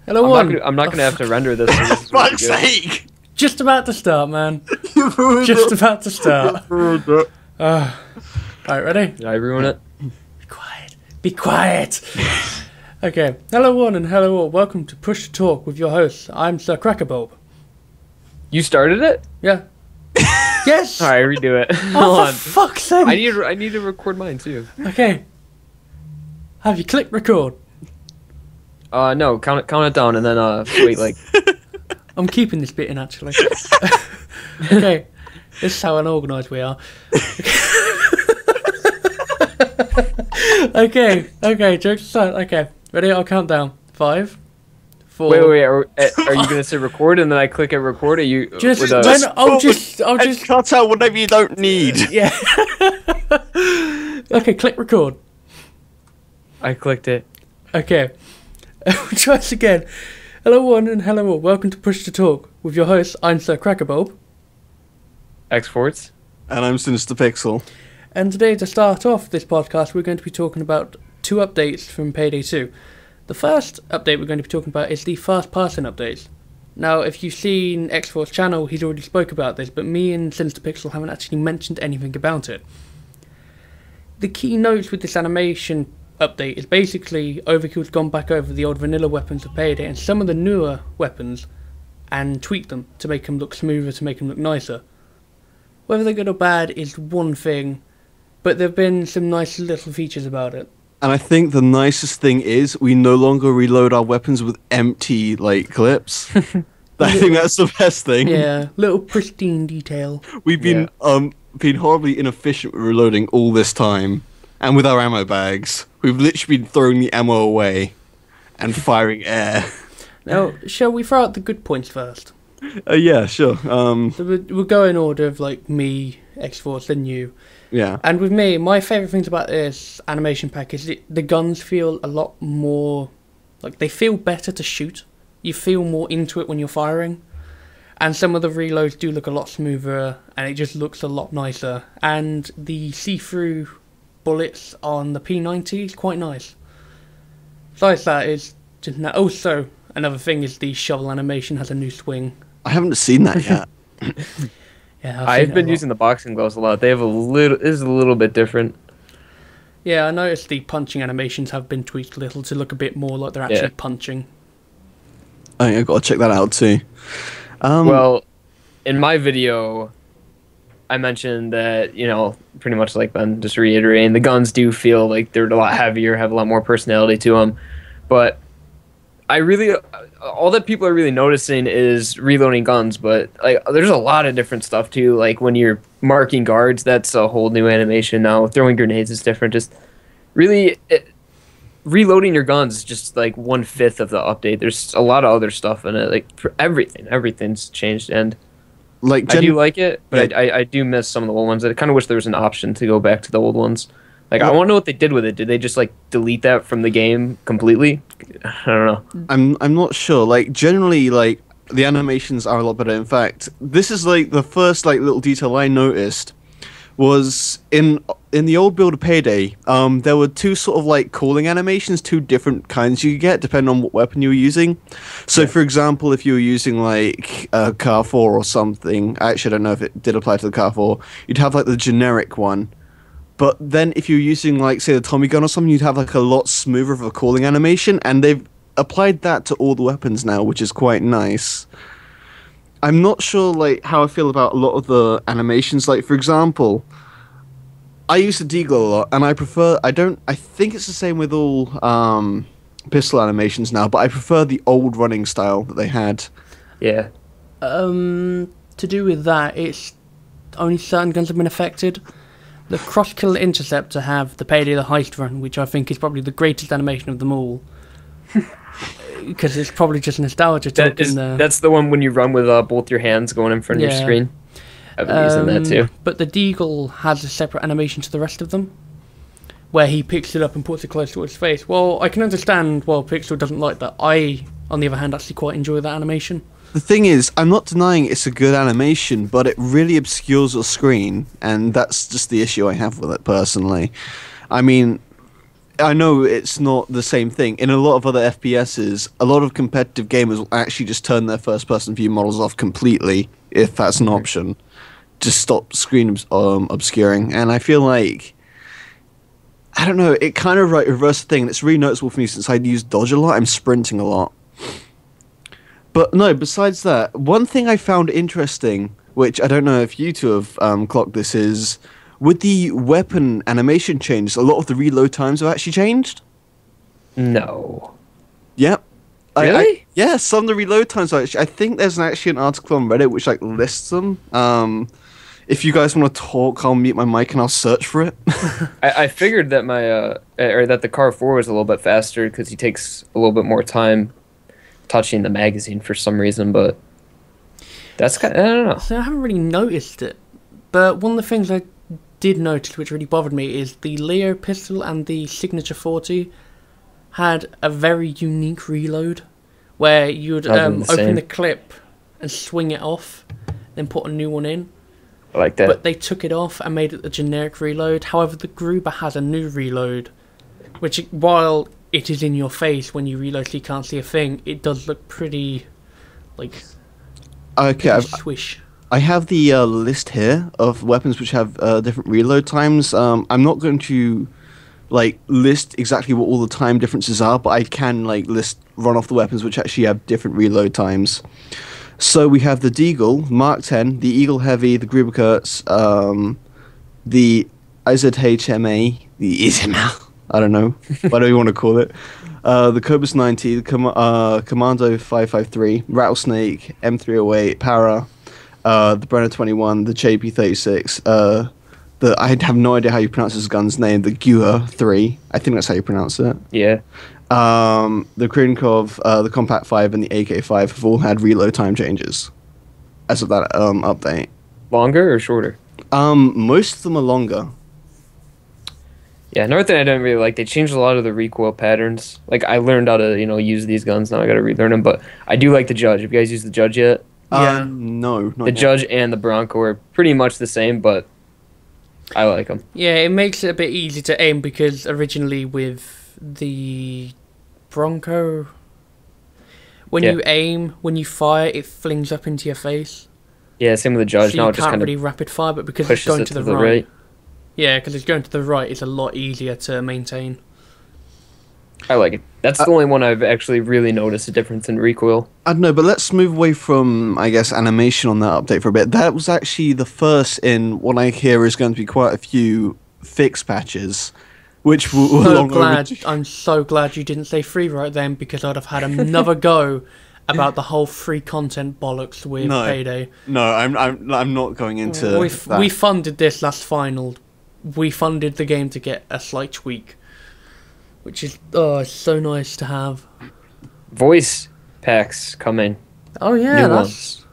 Hello, I'm not gonna have to render this. So For fuck's sake! Just about to start, man. You ruined Just it. about to start. You ruined it. Alright, ready? Did I ruin it? Be quiet. Be quiet. Okay. Hello, one, and hello, all. Welcome to Push to Talk with your host. I'm Sir Crackerbulb. You started it? Yeah. Yes. All right, redo it. Oh, Hold on. for fuck's sake. I need to record mine too. Okay. Have you clicked record? No, count it down and then wait like. I'm keeping this bit in, actually. Okay. This is how unorganised we are. Okay, jokes aside. Okay, ready? I'll count down. 5, 4. Wait. Are you gonna say record and then I click at record? Or you Just with when I'll just cut out whatever you don't need. yeah. Okay, click record. I clicked it. Okay. We'll try this again. Hello one and hello all. Welcome to Push to Talk with your host. I'm Sir Crackerbulb. Exports. And I'm Sinister Pixel. And today, to start off this podcast, we're going to be talking about 2 updates from Payday 2. The first update we're going to be talking about is the first-person updates. Now, if you've seen X4's channel, he's already spoke about this, but me and Sinister Pixel haven't actually mentioned anything about it. The key notes with this animation update is basically Overkill's gone back over the old vanilla weapons of Payday and some of the newer weapons and tweaked them to make them look smoother, to make them look nicer. Whether they're good or bad is one thing, but there have been some nice little features about it. And I think the nicest thing is we no longer reload our weapons with empty, clips. I think that's the best thing. Yeah, little pristine detail. We've been horribly inefficient with reloading all this time. And with our ammo bags, we've literally been throwing the ammo away and firing air. Now, shall we throw out the good points first? Yeah, sure. So we'll go in order of me, X-Force, and you. Yeah. And with me, my favourite things about this animation pack is the guns feel a lot more... they feel better to shoot. You feel more into it when you're firing. And some of the reloads do look a lot smoother, and it just looks a lot nicer. And the see-through bullets on the P90 is quite nice. Besides that, is just also another thing is the shovel animation has a new swing. I haven't seen that yet. Yeah, I've been using the boxing gloves a lot. They have a little bit different. Yeah, I noticed the punching animations have been tweaked a little to look a bit more like they're actually punching. I think I've got to check that out too. Well, in my video, I mentioned that, pretty much like Ben, just reiterating, the guns do feel like they're a lot heavier, have a lot more personality to them. But all that people are really noticing is reloading guns, but there's a lot of different stuff too. Like when you're marking guards, that's a whole new animation now. Throwing grenades is different. Just really reloading your guns is just 1/5 of the update. There's a lot of other stuff in it. For everything's changed, and I do like it, but I do miss some of the old ones. I kind of wish there was an option to go back to the old ones. I want to know what they did with it. Did they just delete that from the game completely? I don't know. I'm not sure. Generally, the animations are a lot better. In fact, this is the first little detail I noticed was in the old build of Payday. There were 2 sort of calling animations, 2 different kinds you could get depending on what weapon you were using. So, for example, if you were using a Car 4 or something, actually I don't know if it did apply to the Car 4. You'd have the generic one. But then if you're using, say, the Tommy gun or something, you'd have, a lot smoother of a calling animation, and they've applied that to all the weapons now, which is quite nice. I'm not sure, how I feel about a lot of the animations. For example, I use the deagle a lot, and I think it's the same with all pistol animations now, but I prefer the old running style that they had. Yeah. To do with that, it's only certain guns have been affected. The Cross-Kill Interceptor have the Payday the Heist run, which I think is probably the greatest animation of them all. Because it's probably just nostalgia talking there. That's the one when you run with both your hands going in front of your screen. I've been using that too. But the Deagle has a separate animation to the rest of them, where he picks it up and puts it close to his face. Well, I can understand why Pixel doesn't like that. I, on the other hand, actually quite enjoy that animation. The thing is, I'm not denying it's a good animation, but it really obscures your screen, and that's just the issue I have with it, personally. I mean, I know it's not the same thing. In a lot of other FPSs, a lot of competitive gamers will actually just turn their first-person view models off completely, if that's an option. Just stop screen obscuring. And I feel like, I don't know, it kind of reverse the thing. And it's really noticeable for me since I use dodge a lot. I'm sprinting a lot. But no, besides that, one thing I found interesting, which I don't know if you two have clocked this, is with the weapon animation changes, a lot of the reload times have actually changed. No. Yep. Really? Yeah, some of the reload times are actually, I think there's actually an article on Reddit which like lists them. If you guys want to talk, I'll mute my mic and I'll search for it. I figured that my or that the Car 4 was a little bit faster because he takes a little bit more time touching the magazine for some reason, but that's kind of, I don't know. So I haven't really noticed it, but one of the things I did notice which really bothered me is the Leo pistol and the Signature 40 had a very unique reload where you would open the clip and swing it off, then put a new one in. I like that. But they took it off and made it a generic reload. However, the Gruber has a new reload, which, while it is in your face when you reload so you can't see a thing, it does look pretty, like, Okay, swish. I have the list here of weapons which have different reload times. I'm not going to like list exactly what all the time differences are, but I can like run off the weapons which actually have different reload times. So we have the Deagle, Mark 10, the Eagle Heavy, the Gruber Kurtz, the IZHMA, the IZML, I don't know, whatever you want to call it, the Cobus 90, the Commando 553, Rattlesnake, M308, Para, the Brenner 21, the JP 36, I have no idea how you pronounce this gun's name, the Gua 3, I think that's how you pronounce it. Yeah. The Krinkov, the Compact 5, and the AK-5 have all had reload time changes as of that update. Longer or shorter? Most of them are longer. Yeah, another thing I don't really like, they changed a lot of the recoil patterns. Like, I learned how to, use these guns, now I gotta relearn them, but I do like the Judge. Have you guys used the Judge yet? Yeah. No, not The yet. Judge and the Bronco are pretty much the same, but I like them. Yeah, it makes it a bit easy to aim because originally with the Bronco, when you aim, when you fire, it flings up into your face. Yeah, same with the Judge. So now you it just can't kind really of rapid fire, but because it's pushes going it to the right. right. Yeah, because it's going to the right, it's a lot easier to maintain. I like it. That's the only one I've actually really noticed a difference in recoil. I don't know, but let's move away from, I guess, animation on that update for a bit. That was actually the first in what I hear is going to be quite a few fix patches, which were long overdue. I'm so glad you didn't say free right then, because I'd have had another go about the whole free content bollocks with Payday. No, I'm not going into that. We funded this last final. We funded the game to get a slight tweak, which is it's so nice to have. Voice packs coming. Oh yeah, New that's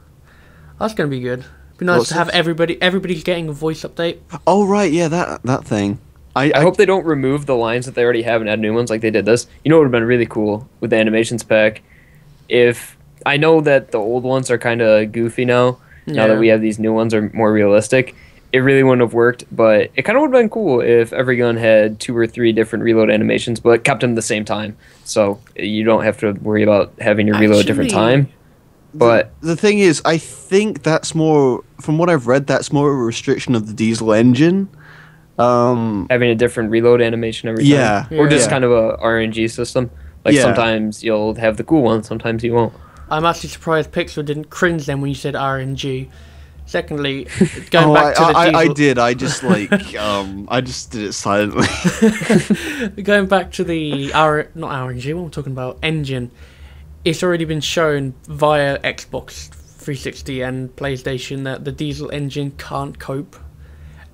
gonna be good. Be nice to have everybody's getting a voice update. Oh right, yeah, that thing. I hope they don't remove the lines that they already have and add new ones like they did this. You know what would have been really cool with the animations pack? If I know that the old ones are kind of goofy now that we have these new ones are more realistic. It really wouldn't have worked, but it kind of would have been cool if every gun had 2 or 3 different reload animations, but kept them at the same time. So you don't have to worry about having your reload at a different time. But the thing is, I think that's more, from what I've read, that's more a restriction of the diesel engine. Having a different reload animation every time. Or just kind of a RNG system. Like sometimes you'll have the cool one, sometimes you won't. I'm actually surprised Pixel didn't cringe then when you said RNG. Secondly, going back to the diesel... I did. I just I just did it silently. Going back to the not RNG, what am I talking about? Engine. It's already been shown via Xbox 360 and PlayStation that the diesel engine can't cope,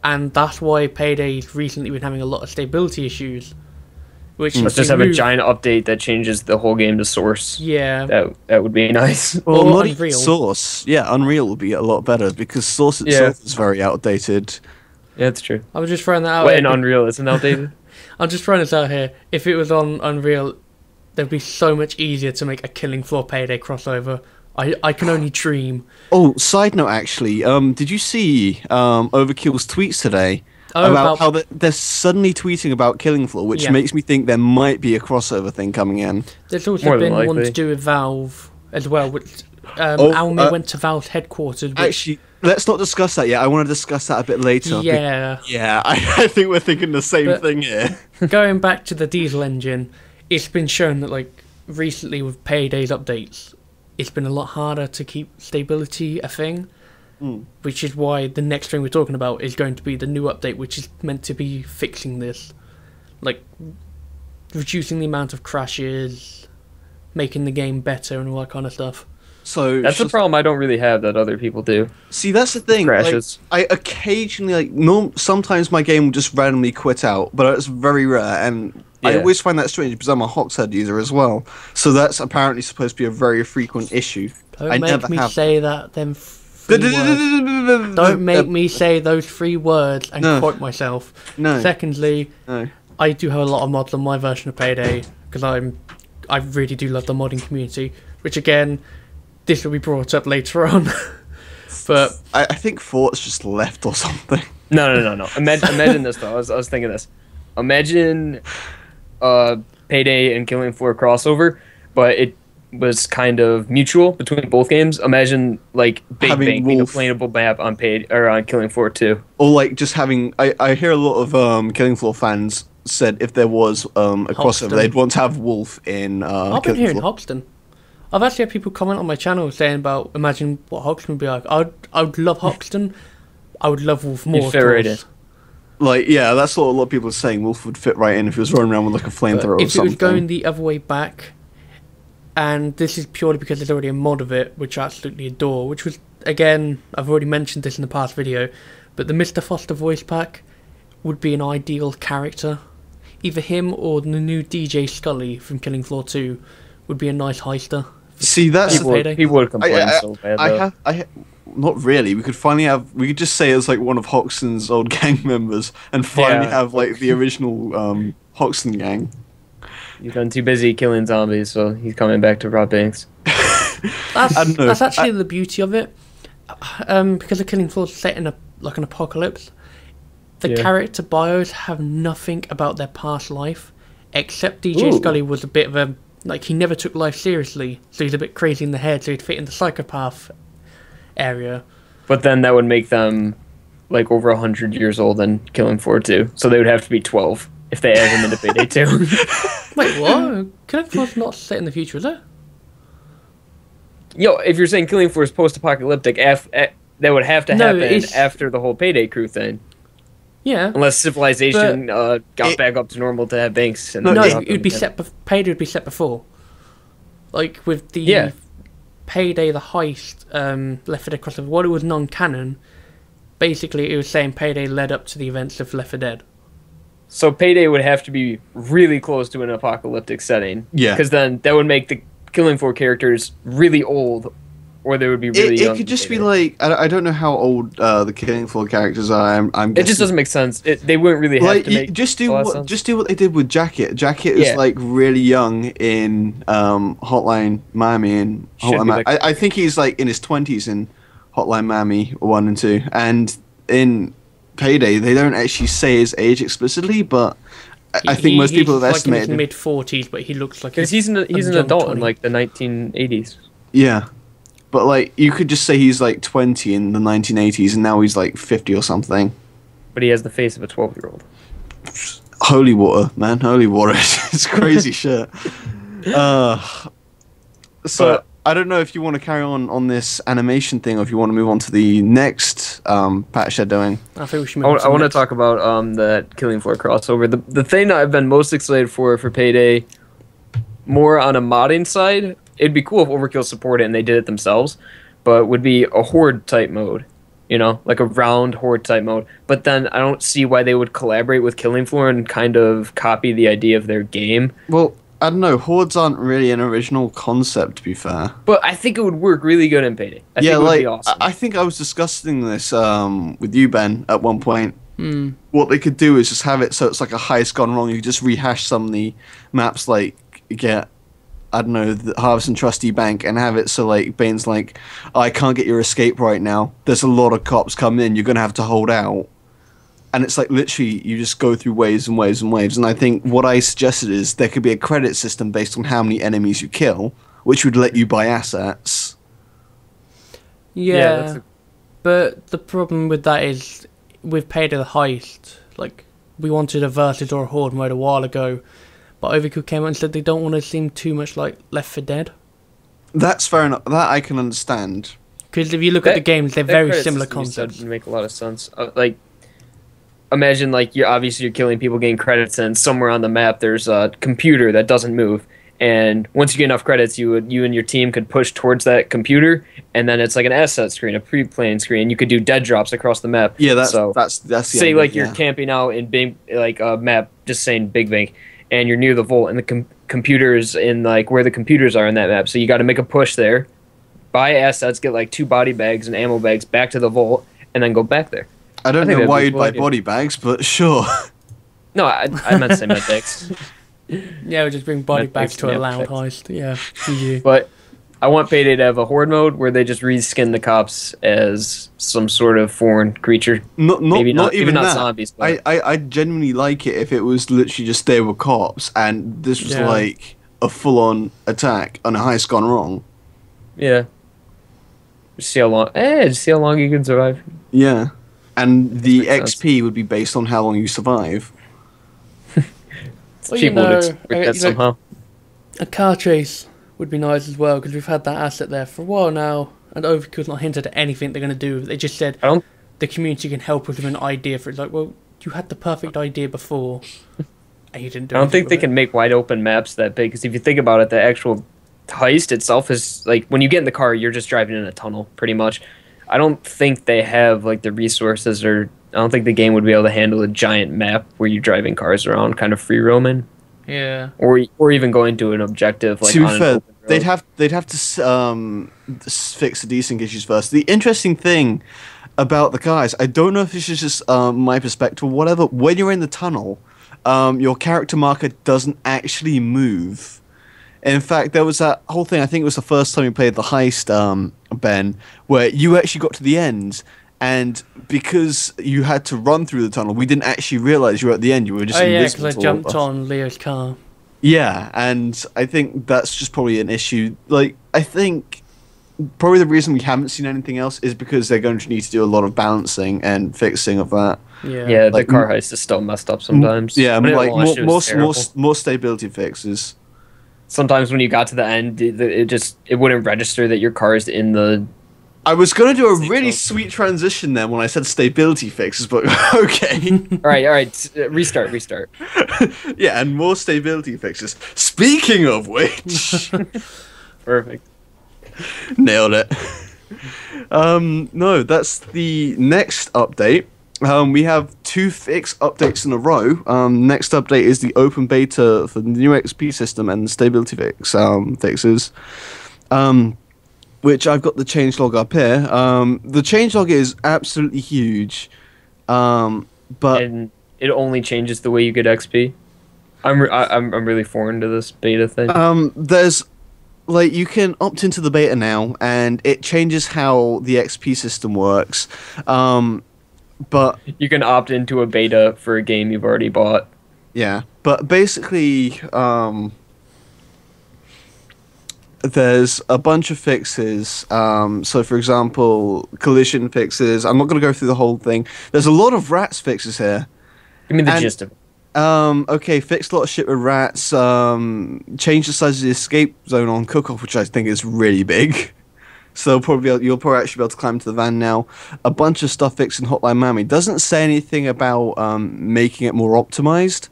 and that's why Payday's recently been having a lot of stability issues. Which let's just have a giant update that changes the whole game to Source. Yeah, that would be nice. Well, or not Unreal. Source. Yeah, Unreal would be a lot better because Source itself is very outdated. Yeah, that's true. I was just throwing that out. Wait, in Unreal isn't outdated? I'm just throwing this out here. If it was on Unreal, it'd be so much easier to make a Killing Floor Payday crossover. I can only dream. Oh, side note, actually, did you see Overkill's tweets today? about how they're suddenly tweeting about Killing Floor, which makes me think there might be a crossover thing coming in. There's also been one to do with Valve as well, which Alme went to Valve's headquarters. Actually, let's not discuss that yet. I want to discuss that a bit later. Yeah. Yeah, I think we're thinking the same thing here. Going back to the diesel engine, it's been shown that, like, recently with Payday's updates, it's been a lot harder to keep stability a thing. Which is why the next thing we're talking about is going to be the new update, which is meant to be fixing this. Like, reducing the amount of crashes, making the game better and all that kind of stuff. So that's the problem I don't really have that other people do. See, that's the thing. Crashes. Like, I occasionally, sometimes my game will just randomly quit out, but it's very rare, and I always find that strange because I'm a Hogshead user as well. So that's apparently supposed to be a very frequent issue. Don't make me say that, then. Don't make me say those 3 words and quote myself. No. Secondly, I do have a lot of mods on my version of Payday because I really do love the modding community. Which again, this will be brought up later on. But I think Fort's just left or something. No. Imagine this though. I was thinking this. Imagine Payday and Killing Floor crossover, but it was kind of mutual between both games. Imagine like Big Bang being a playable map on on Killing Floor 2. Or like just having I hear a lot of Killing Floor fans said if there was a crossover they'd want to have Wolf in I've been hearing Hoxton. I've actually had people comment on my channel saying about imagine what Hoxton would be like. I would love Hoxton. I would love Wolf more. You'd fit right in. Like, yeah, that's what a lot of people are saying. Wolf would fit right in if he was running around with like a flamethrower or something. If it was going the other way back, and this is purely because there's already a mod of it, which I absolutely adore, which was, again, I've already mentioned this in the past video, but the Mr. Foster voice pack would be an ideal character. Either him or the new DJ Scully from Killing Floor 2 would be a nice heister. See, that's he would complain so bad. Not really. We could just say it's like one of Hoxton's old gang members and finally have like the original Hoxton gang. He's been too busy killing zombies, so he's coming back to rob banks. That's actually the beauty of it. Because the Killing Floor is set in an apocalypse, the character bios have nothing about their past life, except DJ Scully was a bit of a... Like, he never took life seriously, so he's a bit crazy in the head, so he'd fit in the psychopath area. But then that would make them, like, over 100 years old in Killing Floor 2, so they would have to be 12 if they add him into Payday 2. Wait, what? Killing Floor's not set in the future, is it? Yo, if you're saying Killing Floor is post-apocalyptic, that would have to happen after the whole Payday crew thing. Yeah. Unless civilization got back up to normal to have banks. And it would be set. Payday would be set before. Like with the Payday, the heist, Left 4 Dead crossover. While it was non-canon, basically it was saying Payday led up to the events of Left 4 Dead. So Payday would have to be really close to an apocalyptic setting. Yeah. Because then that would make the Killing Floor characters really old, or they would be really young. It could just be like, I don't know how old the Killing Floor characters are. I'm it just doesn't make sense. They wouldn't really have to make just do what they did with Jacket. Jacket is like really young in Hotline Miami and Hotline I think he's like in his 20s in Hotline Miami 1 and 2, and in Payday they don't actually say his age explicitly, but I think most people have estimated mid 40s, but he looks like he's an adult 20. In like the 1980s. Yeah. But, like, you could just say he's, like, 20 in the 1980s, and now he's, like, 50 or something. But he has the face of a 12-year-old. Holy water, man. Holy water. It's crazy shit. So, I don't know if you want to carry on this animation thing, or if you want to move on to the next patch they're doing. I think we should move on to I want to talk about the Killing Floor crossover. The thing that I've been most excited for Payday, more on a modding side... It'd be cool if Overkill supported it and they did it themselves, but would be a horde type mode, like a round horde type mode. But then I don't see why they would collaborate with Killing Floor and kind of copy the idea of their game. Well, I don't know. Hordes aren't really an original concept, to be fair. But I think it would work really good in Payday. I think it would be awesome. I think I was discussing this with you, Ben, at one point. What they could do is just have it so it's like a heist gone wrong. You could just rehash some of the maps, like get... I don't know, the Harvest and Trustee Bank, and have it so, like, Bane's like, I can't get your escape right now. There's a lot of cops coming in. You're going to have to hold out. and it's like literally you just go through waves and waves and waves. And I think what I suggested is there could be a credit system based on how many enemies you kill, which would let you buy assets. Yeah, but the problem with that is with Payday the Heist, like, we wanted a Versus or a Horde mode a while ago, but Overkill came out and said they don't want to seem too much like Left 4 Dead. That's fair enough. That I can understand. Because if you look at the games, they're very similar concepts. Would make a lot of sense. Like, imagine like you're killing people, getting credits, and somewhere on the map there's a computer that doesn't move. And once you get enough credits, you and your team could push towards that computer, and then it's like an asset screen, a pre-playing screen. You could do dead drops across the map. Yeah, that's the say idea, like you're camping out in big like a map, just saying Big Bank, and you're near the vault, and the computers in like where the computers are in that map. So you got to make a push there, buy assets, get like 2 body bags and ammo bags back to the vault, and then go back there. I don't know why you'd buy body bags, but sure. No, I meant to say med bags. Yeah, we just bring body bags to a loud heist. Yeah, GG. But I want Payday to have a horde mode where they just reskin the cops as some sort of foreign creature. Not even that. Zombies. But I genuinely like it if it was literally just they were cops and this was like a full-on attack and a heist gone wrong. Yeah. Just see how long you can survive. Yeah. And the XP would be based on how long you survive. Well, People would expect that somehow. A car chase would be nice as well, because we've had that asset there for a while now, and Overkill's not hinted at anything they're going to do. They just said the community can help with an idea for it. Like, well, you had the perfect idea before, and you didn't do it. I don't think they can make wide open maps that big, because if you think about it, the actual heist itself is, like, when you get in the car, you're just driving in a tunnel, pretty much. I don't think they have, like, the resources, or I don't think the game would be able to handle a giant map where you're driving cars around, kind of free roaming. Yeah. Or even going to an objective like. To be fair, they'd have to fix the desync issues first. The interesting thing about the cars, I don't know if this is just my perspective or whatever. When you're in the tunnel, your character marker doesn't actually move. In fact, there was that whole thing. I think it was the first time you played the heist, Ben, where you actually got to the end. And because you had to run through the tunnel, we didn't actually realize you were at the end. You were just invisible. Because I jumped on Leo's car. Yeah, and I think that's just probably an issue. Like, I think probably the reason we haven't seen anything else is because they're going to need to do a lot of balancing and fixing of that. Yeah, like, the car heist is still messed up sometimes. Yeah, like more stability fixes. Sometimes when you got to the end, it wouldn't register that your car is in the. I was going to do a really sweet transition then when I said stability fixes, but okay. All right. Restart. Yeah, and more stability fixes. Speaking of which. Perfect. Nailed it. No, that's the next update. We have 2 fix updates in a row. Next update is the open beta for the new XP system and the stability fixes. Which I've got the changelog up here. The changelog is absolutely huge, but and it only changes the way you get XP. I'm really foreign to this beta thing. There's like you can opt into the beta now, and it changes how the XP system works. But you can opt into a beta for a game you've already bought. Yeah, but basically, there's a bunch of fixes. So, for example, collision fixes. I'm not going to go through the whole thing. There's a lot of rats fixes here. Give me the gist of it. Okay, fixed a lot of shit with rats. Change the size of the escape zone on Cook-Off, which I think is really big. So you'll probably actually be able to climb to the van now. A bunch of stuff fixed in Hotline Miami. Doesn't say anything about making it more optimized.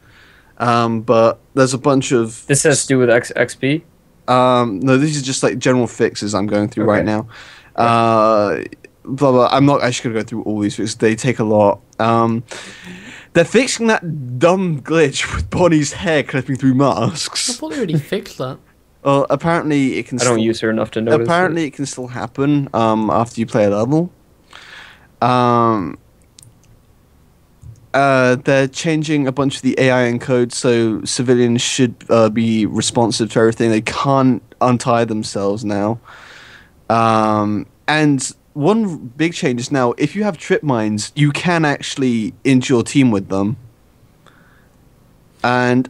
But there's a bunch of... This has to do with XP? No, this is just like general fixes I'm going through right now. Blah, blah. I'm not actually going to go through all these fixes. They take a lot. They're fixing that dumb glitch with Bonnie's hair clipping through masks. I thought they already fixed that. Well, apparently it can. I don't use her enough to notice. Apparently it can still happen after you play a level. They're changing a bunch of the AI encode, so civilians should be responsive to everything. They can't untie themselves now. And one big change is now if you have trip mines, you can actually injure your team with them. And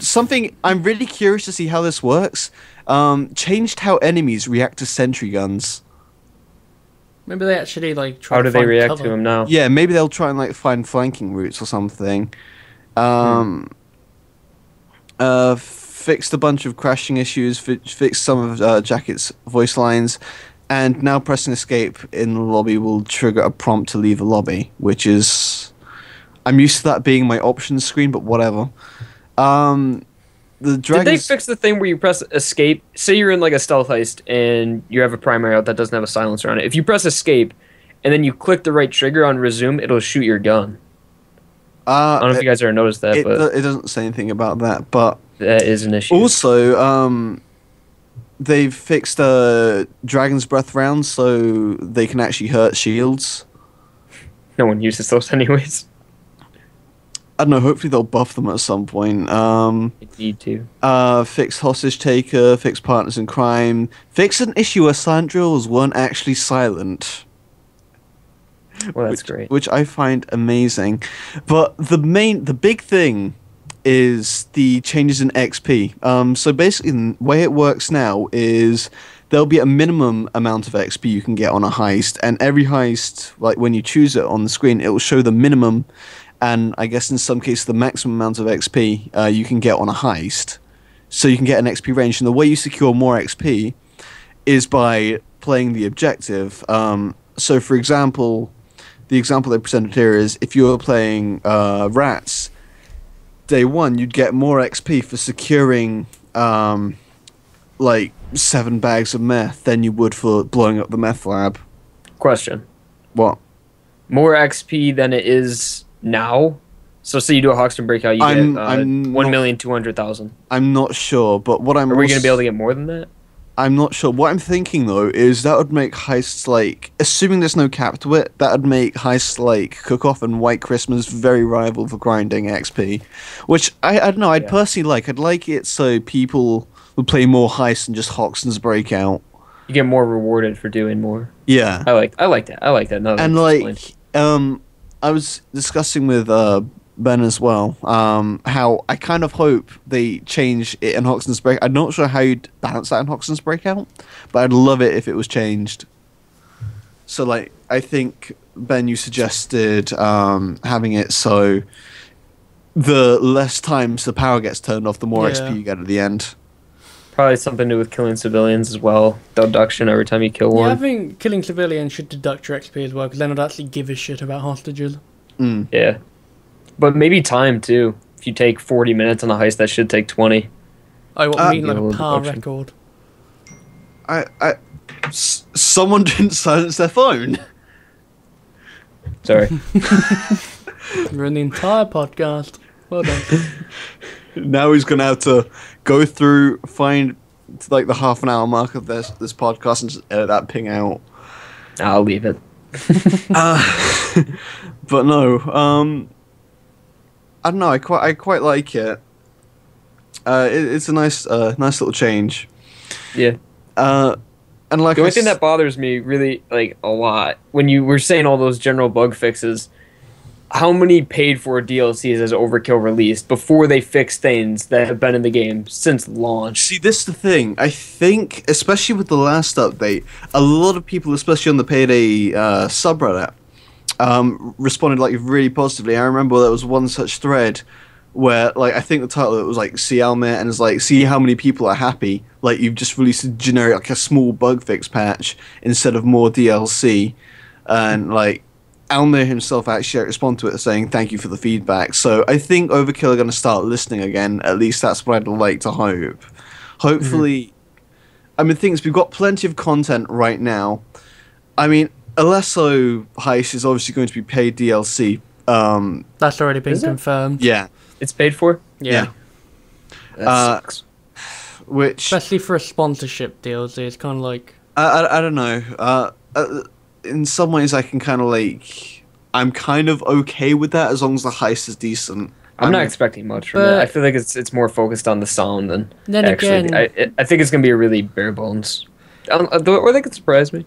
something I'm really curious to see how this works. Changed how enemies react to sentry guns. Maybe they actually like try How to do they find react cover. to him now? Yeah, maybe they'll try and like find flanking routes or something. Fixed a bunch of crashing issues. Fixed some of Jacket's voice lines, and now pressing escape in the lobby will trigger a prompt to leave a lobby, which is I'm used to that being my options screen, but whatever. The Did dragons. they fix the thing where you press escape? Say you're in like a stealth heist and you have a primary out that doesn't have a silencer on it. If you press escape and then you click the right trigger on resume, it'll shoot your gun. I don't know if you guys ever noticed that, but it doesn't say anything about that. But that is an issue. also, they've fixed Dragon's Breath rounds so they can actually hurt shields. No one uses those anyways. I don't know, hopefully they'll buff them at some point. You need to. Fix Hostage Taker, fix Partners in Crime, fix an issue where silent drills weren't actually silent. Well, that's great. Which I find amazing. But the big thing is the changes in XP. So basically, the way it works now is there'll be a minimum amount of XP you can get on a heist, and every heist, like when you choose it on the screen, it will show the minimum, and I guess in some cases the maximum amount of XP you can get on a heist. So you can get an XP range, and the way you secure more XP is by playing the objective. So for example, the example they presented here is if you were playing Rats, day one you'd get more XP for securing like 7 bags of meth than you would for blowing up the meth lab. Question. What? More XP than it is now? So say you do a Hoxton breakout, you get 1,200,000. I'm not sure, but what I'm... Are we going to be able to get more than that? I'm not sure. What I'm thinking, though, is that would make heists like... Assuming there's no cap to it, that would make heists like Cook-Off and White Christmas very rival for grinding XP. Which, I don't know, I'd personally like. I'd like it so people would play more heists than just Hoxton's breakout. You get more rewarded for doing more. Yeah. I like that. I like that. No, And, like, I was discussing with Ben as well, how I kind of hope they change it in Hoxton's Breakout. I'm not sure how you'd balance that in Hoxton's Breakout, but I'd love it if it was changed. So, like, I think, Ben, you suggested having it so the less times the power gets turned off, the more XP you get at the end. Probably something to do with killing civilians as well. Deduction every time you kill one. Yeah, I think killing civilians should deduct your XP as well, because then I'd actually give a shit about hostages. Yeah. But maybe time, too. If you take 40 minutes on a heist, that should take 20. I want me like Yeah, a par deduction. record. Someone didn't silence their phone. Sorry. We're in the entire podcast. Well done. Now he's gonna have to go through, find like the half an hour mark of this podcast and just edit that ping out. I'll leave it. But no, I don't know. I quite like it. It's a nice little change. Yeah. And like The only thing that bothers me really like a lot when you were saying all those general bug fixes, how many paid for DLCs has Overkill released before they fix things that have been in the game since launch? See, this is the thing. I think, especially with the last update, a lot of people, especially on the Payday subreddit, responded like really positively. I remember there was one such thread where, like, I think the title of it was like "See Almir," and it's like, "See how many people are happy." Like, you've just released a generic, like a small bug fix patch instead of more DLC, and like Almir himself actually responded to it saying thank you for the feedback. So I think Overkill are going to start listening again. At least that's what I'd like to hope. Hopefully, I mean, things we've got plenty of content right now. I mean, Alesso Heist is obviously going to be paid DLC. That's already been Is it? confirmed. Yeah. It's paid for? Yeah. That sucks. Which Especially for a sponsorship DLC, it's kind of like... I don't know. In some ways, I can kind of like... I'm kind of okay with that as long as the heist is decent. I'm not expecting much from but- it. I feel like it's more focused on the sound than Then actually. again- I think it's gonna be a really bare bones. Or they could surprise me.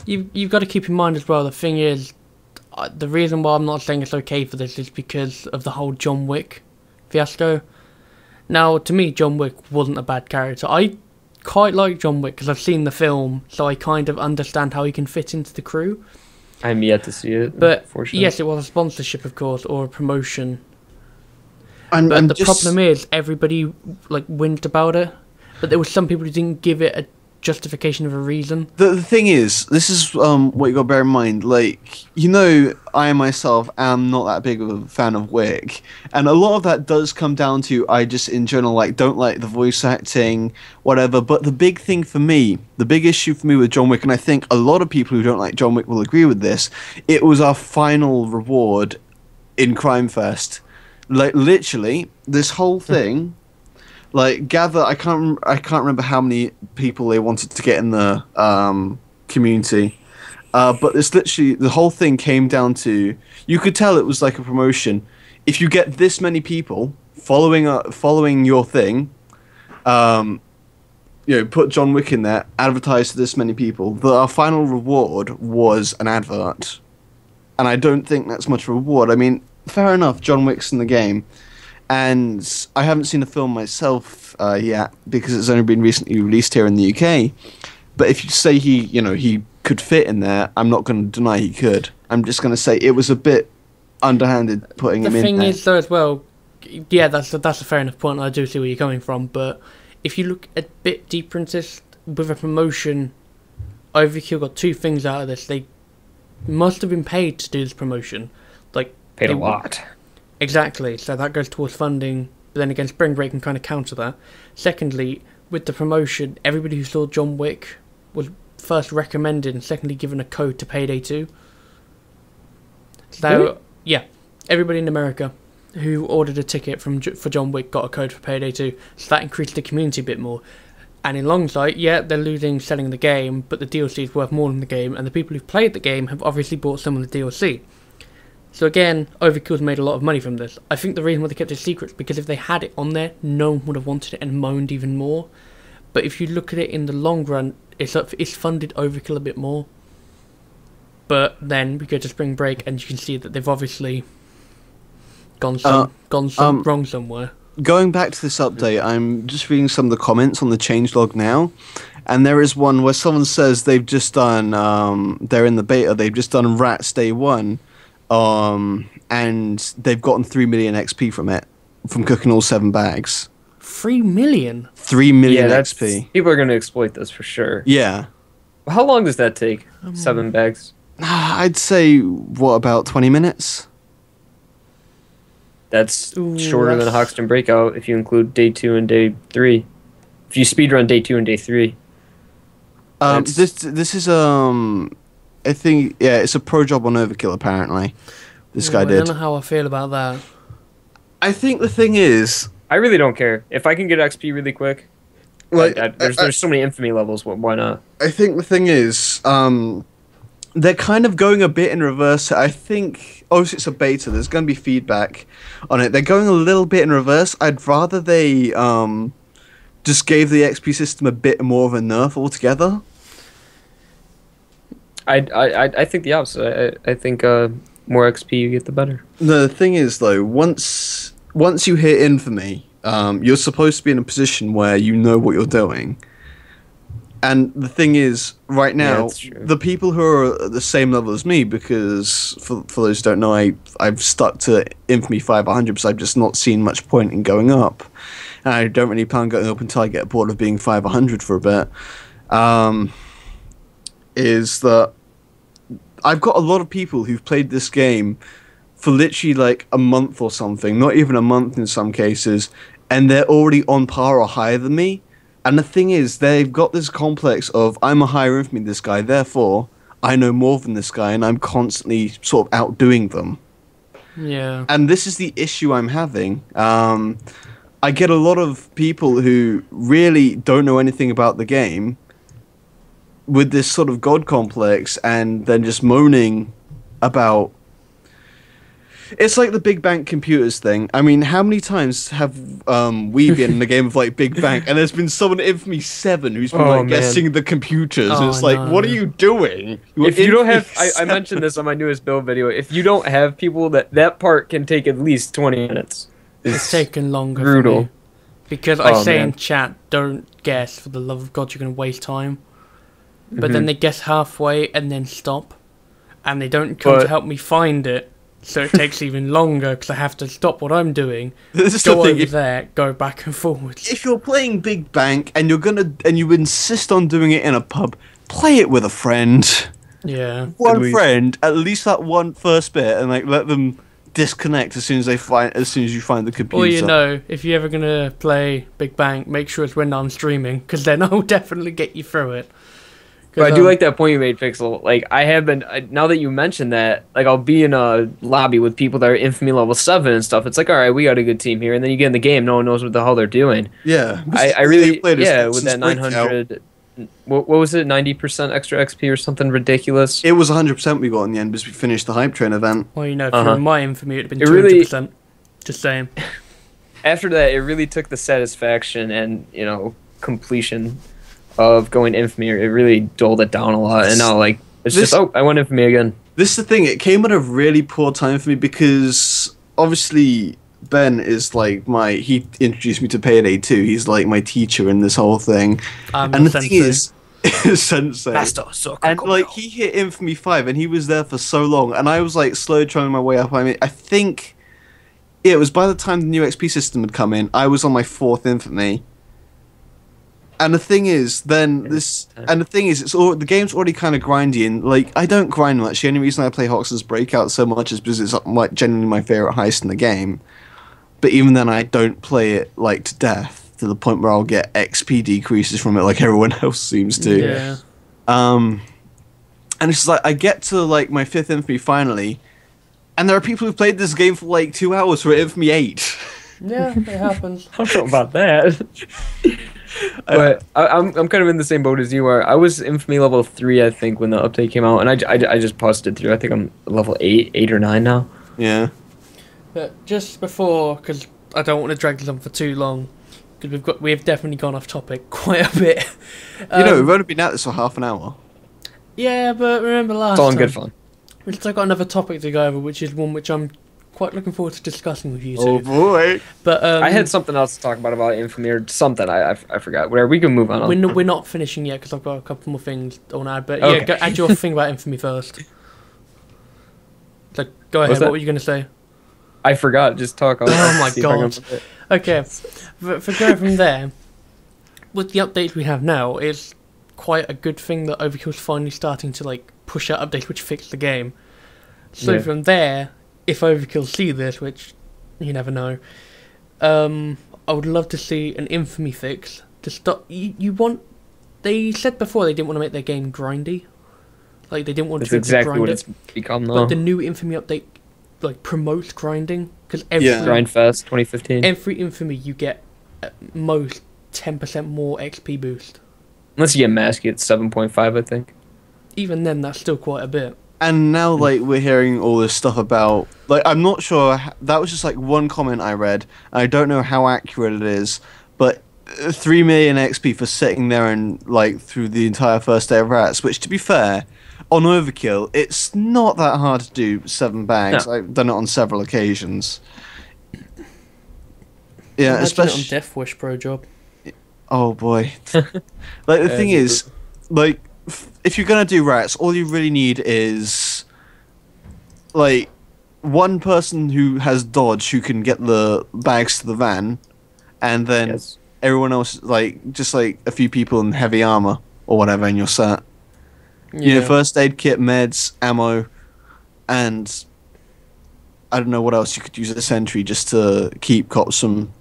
you've got to keep in mind as well. The thing is, the reason why I'm not saying it's okay for this is because of the whole John Wick fiasco. Now, to me, John Wick wasn't a bad character. I quite like John Wick because I've seen the film, so I kind of understand how he can fit into the crew. I'm yet to see it. But unfortunately. yes, it was a sponsorship, of course, or a promotion. I'm But the just- problem is, everybody whinged about it. But there were some people who didn't give it a justification of a reason. The thing is, this is what you got to bear in mind. Like, I myself am not that big of a fan of Wick, and a lot of that does come down to I just in general don't like the voice acting, whatever. But the big thing for me, the big issue for me with John Wick, and I think a lot of people who don't like John Wick will agree with this, it was our final reward in Crime Fest. Like, literally, this whole thing. Gather, I can't remember how many people they wanted to get in the community, but it's literally the whole thing came down to, you could tell it was like a promotion. If you get this many people following your thing, put John Wick in there, advertise to this many people. Our final reward was an advert, and I don't think that's much reward. I mean, fair enough, John Wick's in the game. And I haven't seen the film myself yet because it's only been recently released here in the UK. But if you say he could fit in there, I'm not going to deny he could. I'm just going to say it was a bit underhanded putting him in there. The thing is, though, as well, yeah, that's a fair enough point. I do see where you're coming from. But if you look a bit deeper into this, with a promotion, Overkill got two things out of this. They must have been paid to do this promotion. Paid a lot. Exactly, so that goes towards funding, but then again, Spring Break can kind of counter that. Secondly, with the promotion, everybody who saw John Wick was first recommended and secondly given a code to Payday 2. So, Really? yeah, everybody in America who ordered a ticket for John Wick got a code for Payday 2, so that increased the community a bit more. And in hindsight, yeah, they're losing selling the game, but the DLC is worth more than the game, and the people who've played the game have obviously bought some of the DLC. So again, Overkill's made a lot of money from this. I think the reason why they kept it secret is because if they had it on there, no one would have wanted it and moaned even more. But if you look at it in the long run, it's funded Overkill a bit more. But then we go to Spring Break and you can see that they've obviously gone wrong somewhere. Going back to this update, I'm just reading some of the comments on the changelog now, and there is one where someone says they've just done, they're in the beta, they've just done Rats Day 1. And they've gotten 3 million XP from it, from cooking all 7 bags. 3 million? 3 million Yeah, XP. people are going to exploit this for sure. Yeah. How long does that take? 7 bags? I'd say, about 20 minutes? That's Ooh, shorter than Hoxton Breakout if you include day 2 and day 3. If you speedrun day 2 and day 3. This is, I think, yeah, it's a pro job on Overkill, apparently. This guy I did. don't know how I feel about that. I think the thing is... I really don't care. If I can get XP really quick, there's so many infamy levels, why not? I think the thing is, they're kind of going a bit in reverse. I think, obviously it's a beta, there's going to be feedback on it. They're going a little bit in reverse. I'd rather they just gave the XP system a bit more of a nerf altogether. I think the opposite. I think more XP you get, the better. The thing is, though, once you hit infamy, you're supposed to be in a position where you know what you're doing. And the thing is, right now, the people who are at the same level as me, because for those who don't know, I've stuck to infamy 500 because I've just not seen much point in going up. And I don't really plan on going up until I get bored of being 500 for a bit. Is that I've got a lot of people who've played this game for literally like a month or something, not even a month in some cases, and they're already on par or higher than me. And the thing is, they've got this complex of, I'm a higher infamy than this guy, therefore I know more than this guy, and I'm constantly sort of outdoing them. Yeah. And this is the issue I'm having. I get a lot of people who really don't know anything about the game with this sort of god complex, and then just moaning about It's like the Big Bang computers thing. I mean, how many times have we been in a game of like Big Bang, and there's been someone in Infamy 7 who's been like guessing the computers. Oh, It's like, no. what are you doing? If you don't have, I mentioned this on my newest build video. If you don't have people, that part can take at least 20 minutes. It's taken longer. brutal. For me. Because I Oh, say man. in chat, don't guess for the love of God, you're going to waste time. But then they guess halfway and then stop. And they don't come to But- help me find it. So it takes even longer because I have to stop what I'm doing, This is go the thing. over there, go back and forwards. If you're playing Big Bang and you insist on doing it in a pub, play it with a friend. Yeah. One least. friend, at least that one first bit, and like let them disconnect as soon as you find the computer. Or you know, if you're ever going to play Big Bang, make sure it's when I'm streaming because then I'll definitely get you through it. But I do like that point you made, Pixel. Like, I have been, now that you mentioned that, like, I'll be in a lobby with people that are Infamy level 7 and stuff. It's like, all right, we got a good team here. And then you get in the game, no one knows what the hell they're doing. Yeah, I really, played as yeah, Nexus with that Breakout. 900, what was it, 90% extra XP or something ridiculous? It was 100% we got in the end because we finished the Hype Train event. Well, you know, if you're in my infamy, it would have been It really- 200%. Just saying. After that, it really took the satisfaction and, completion of going Infamy. It really dulled it down a lot. And now, like, it's This- just, oh, I want Infamy again. This is the thing, it came at a really poor time for me because obviously Ben is like he introduced me to Payday 2. He's like my teacher in this whole thing. I'm And your the sensei. thing is, Sensei. so And like he hit Infamy 5 and he was there for so long and I was like slowly trying my way up. I mean, I think it was by the time the new XP system had come in, I was on my 4th Infamy. And the thing is, the game's already kind of grindy, and like I don't grind much. The only reason I play Hoxton's Breakout so much is because it's like genuinely my favorite heist in the game. But even then, I don't play it like to death to the point where I'll get XP decreases from it, like everyone else seems to. Yeah. And it's just like I get to like my 5th Infamy finally, and there are people who played this game for like 2 hours for Infamy 8. Yeah, it happens. I don't know about that. But I'm kind of in the same boat as you are. I was Infamy level 3, I think, when the update came out, and I just busted through. I think I'm level 8 or 9 now. Yeah. But just before, because I don't want to drag this on for too long, because we've definitely gone off topic quite a bit. We've only been at this for half an hour. Yeah, but remember last It's all in time, good fun. we still got another topic to go over, which is one which I'm quite looking forward to discussing with you Oh two. boy. But I had something else to talk about Infamy or something. I forgot. Whatever. We can move on. we're not finishing yet because I've got a couple more things I want to add. But Okay. yeah, add your thing about Infamy first. So go ahead. What's that? What were you going to say? I forgot. Just talk. Oh my see if I can- God. Okay, for going from there, with the updates we have now, it's quite a good thing that Overkill's finally starting to like push out updates which fix the game. So Yeah. from there, if Overkill see this, which you never know, I would love to see an Infamy fix to stop. You want? They said before they didn't want to make their game grindy, like they didn't want That's to exactly grind what it. it's become But now. the new Infamy update like promotes grinding because every Yeah. Grindfest 2015. every Infamy you get at most 10% more XP boost. Unless you get mask, you get 7.5, I think. Even then, that's still quite a bit. And now, like, we're hearing all this stuff about, like, I'm not sure, that was just, like, one comment I read, and I don't know how accurate it is, but 3 million XP for sitting there and, like, through the entire first day of rats, which, to be fair, on Overkill, it's not that hard to do 7 bags. No. I've done it on several occasions. Yeah, Imagine especially... it on Death Wish Pro Job. Oh boy. Like the thing is, like if you're gonna do rats, all you really need is like one person who has dodge who can get the bags to the van, and then Yes. everyone else like just like a few people in heavy armor or whatever, and you're set. Yeah. You know, first aid kit, meds, ammo, and I don't know what else you could use at a sentry just to keep cops from.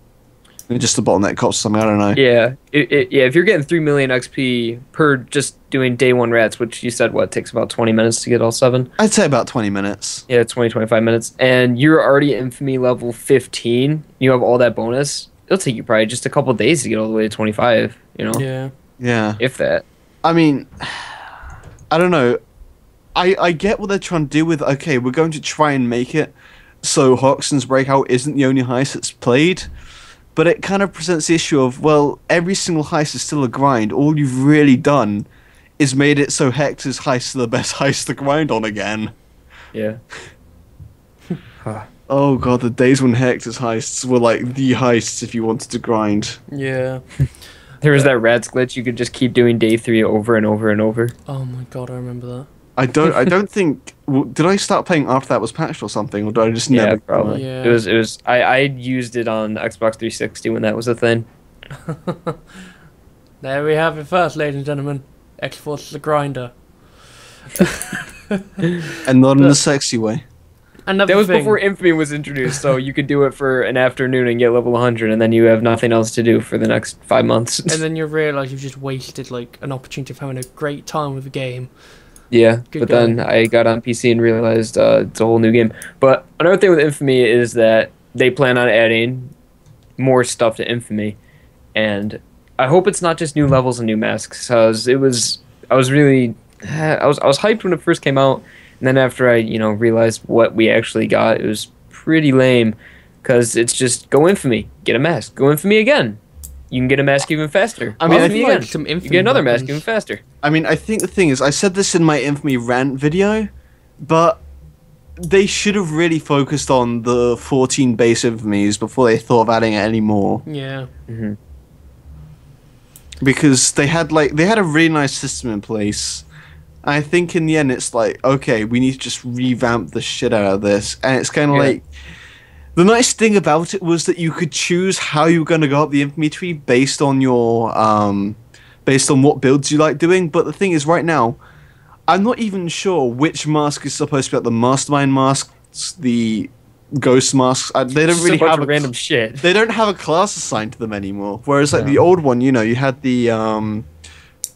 Just to bottleneck cops or something, I don't know. Yeah, if you're getting 3 million XP per just doing day 1 rats, which you said, takes about 20 minutes to get all 7? I'd say about 20 minutes. Yeah, 25 minutes. And you're already Infamy level 15, you have all that bonus, it'll take you probably just a couple days to get all the way to 25, Yeah. Yeah. if that. I mean, I don't know. I get what they're trying to do with, okay, we're going to try and make it so Hoxton's Breakout isn't the only heist that's played, but it kind of presents the issue of, well, every single heist is still a grind. All you've really done is made it so Hector's heist is the best heist to grind on again. Yeah. Oh god, the days when Hector's heists were like the heists if you wanted to grind. Yeah. There was that rats glitch. You could just keep doing day 3 over and over and over. Oh my god, I remember that. I don't think. Did I start playing after that was patched or something, or did I just never? Yeah, probably. Yeah. It was. I used it on Xbox 360 when that was a thing. There we have it first, ladies and gentlemen. X-Force the grinder. And not in a sexy way. Another That was thing. before Infamy was introduced, so you could do it for an afternoon and get level 100, and then you have nothing else to do for the next 5 months. And then you realise you've just wasted like an opportunity of having a great time with the game. Yeah, Good but going. then I got on PC and realized it's a whole new game. But another thing with Infamy is that they plan on adding more stuff to Infamy, and I hope it's not just new levels and new masks. I was hyped when it first came out, and then after I realized what we actually got, it was pretty lame, because it's just go Infamy, get a mask, go Infamy again. You can get a mask even faster. I mean, Go I Infamy feel like again. some You Infamy get another mask weapons- even faster. I mean, I think the thing is, I said this in my Infamy rant video, but they should have really focused on the 14 base Infamies before they thought of adding any more. Yeah. Hmm. Because they had a really nice system in place. I think in the end it's like, okay, we need to just revamp the shit out of this. And it's kind of Yeah. like, the nice thing about it was that you could choose how you were going to go up the infamy tree based on your based on what builds you like doing. But the thing is, right now, I'm not even sure which mask is supposed to be like the mastermind masks, the ghost masks. They don't Just really a bunch have of random shit. They don't have a class assigned to them anymore. Whereas like No. the old one, you had the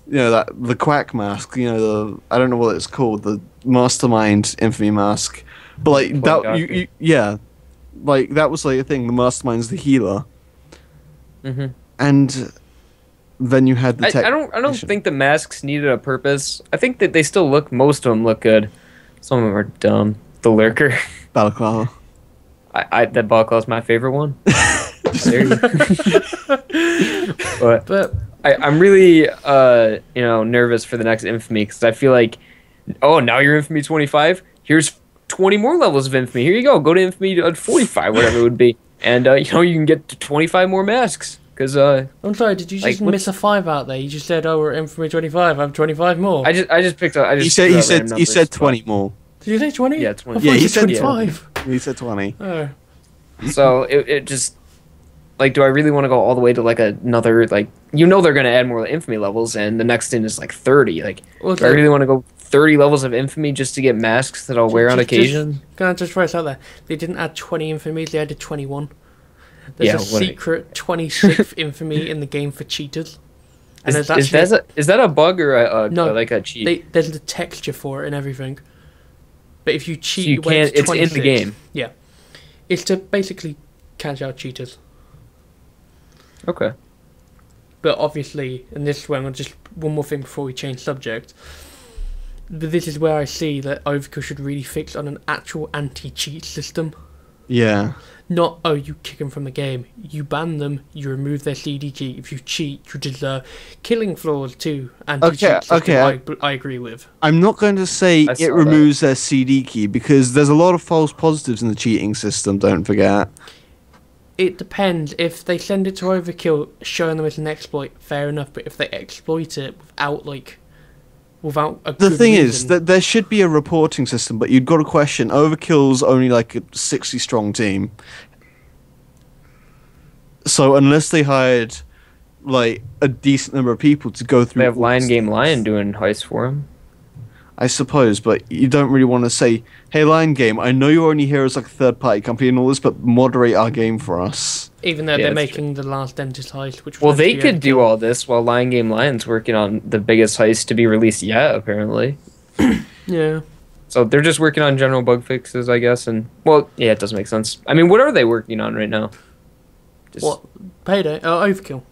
the quack mask. I don't know what it's called, the mastermind infamy mask. But like Black that, yeah, like that was like a thing. The mastermind's the healer, Hmm. and then you had the tech. I don't think the masks needed a purpose. I think that they still most of them look good. Some of them are dumb. The lurker. balaclava. That balaclava's my favorite one. There you go. But I'm really nervous for the next Infamy, because I feel like, oh, now you're Infamy 25. Here's 20 more levels of Infamy. Here you go. Go to Infamy 45, whatever it would be, and you can get to 25 more masks. Because I'm sorry, did you just miss a 5 out there? You just said, "Oh, we're Infamy 25. I have 25 more." I just picked up. He said 20 more. Did you say 20? Yeah, 20. I thought Yeah, you he said said 25. He said 20. Oh. So it just, like, do I really want to go all the way to like another, like, they're gonna add more Infamy levels, and the next thing is like 30. Like, Well, do I really want to go 30 levels of Infamy just to get masks that I'll wear on occasion? Can I just throw this out there? They didn't add 20 Infamies, they added 21. There's Yeah, a what- secret 26th Infamy in the game for cheaters. And Is there's actually that a bug or No, like a cheat? there's the texture for it and everything. But if you cheat, So you when can't. It's in the 26, game. Yeah, it's to basically catch out cheaters. Okay. But obviously, and this is where I'm gonna just one more thing before we change subject. But this is where I see that Overkill should really fix on an actual anti-cheat system. Yeah. Not, oh, you kick them from the game. You ban them, you remove their CD key. If you cheat, you deserve killing floors too. Anti-cheat system, I agree with. I'm not going to say I saw it removes their CD key, because there's a lot of false positives in the cheating system, don't forget. It depends. If they send it to Overkill, showing them as an exploit, fair enough. But if they exploit it without a The good thing is reason, that there should be a reporting system, but you've got to question, Overkill's only like a 60 strong team. So unless they hired like a decent number of people to go through, They have all Lion this Game stuff, Lion doing heists for him. I suppose, but you don't really want to say, hey, Lion Game, I know you're only here as like a third-party company and all this, but moderate our game for us. even though Yeah, they're that's making the last dentist heist, which was Well, meant to they be could do Overkill. all this while Lion Game Lion's working on the biggest heist to be released yet, apparently. Yeah. So they're just working on general bug fixes, I guess, and well, yeah, it does make sense. I mean, what are they working on right now? Just, What? Payday? Oh, Overkill.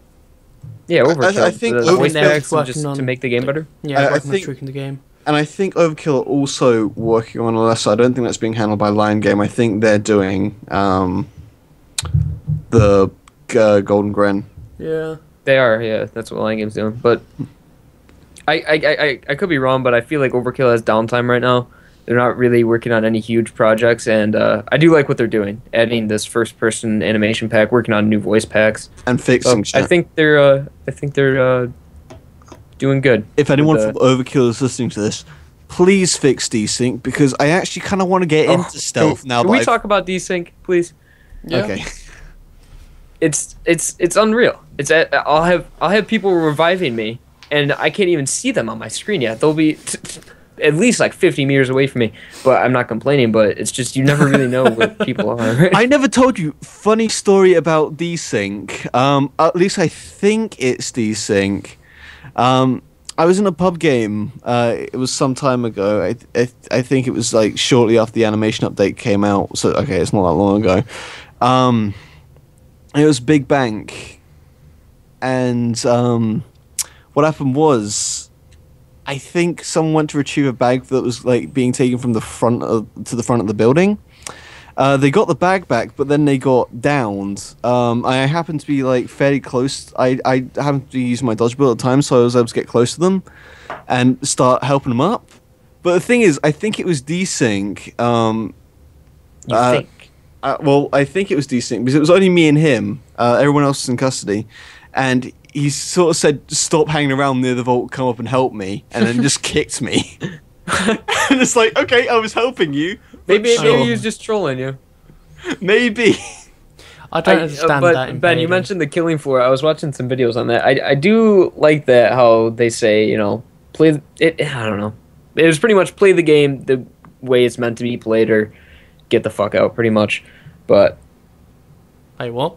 Yeah, Overkill. I think the Overkill voice they're packs and working just on- to make the game better. Yeah, I working on think- tweaking the game. and I think Overkill are also working on a lesser. I don't think that's being handled by Lion Game. I think they're doing the Golden Gren. Yeah. They are, yeah. That's what Lion Game's doing. But I could be wrong, but I feel like Overkill has downtime right now. They're not really working on any huge projects, and I do like what they're doing. Adding this first-person animation pack, working on new voice packs, and fixing shit. I think they're doing good. If anyone from Overkill is listening to this, please fix desync, because I actually kind of want to get into stealth now. Can we talk about desync, please? Yeah. Okay. It's unreal. I'll have people reviving me, and I can't even see them on my screen yet. They'll be at least like 50 meters away from me, but I'm not complaining. But it's just you never really know where people are. I never told you. Funny story about desync. At least I think it's desync. I was in a pub game. It was some time ago. I think it was like shortly after the animation update came out. So okay, it's not that long ago. It was Big Bank, and what happened was, I think someone went to retrieve a bag that was like being taken from the front to the front of the building. They got the bag back, but then they got downed. I happened to be like fairly close. I happened to be using my dodgeball at the time, so I was able to get close to them and start helping them up. But the thing is, I think it was desync. You think? Well, I think it was desync because it was only me and him. Everyone else was in custody, and he sort of said, "Stop hanging around near the vault, come up and help me," and then just kicked me. And it's like, okay, I was helping you. Maybe he was just trolling you. Maybe. I don't understand but that. Ben, you mentioned the killing floor. I was watching some videos on that. I do like that how they say, play it. I don't know. It was pretty much play the game the way it's meant to be played, or get the fuck out, pretty much. But Wait, what?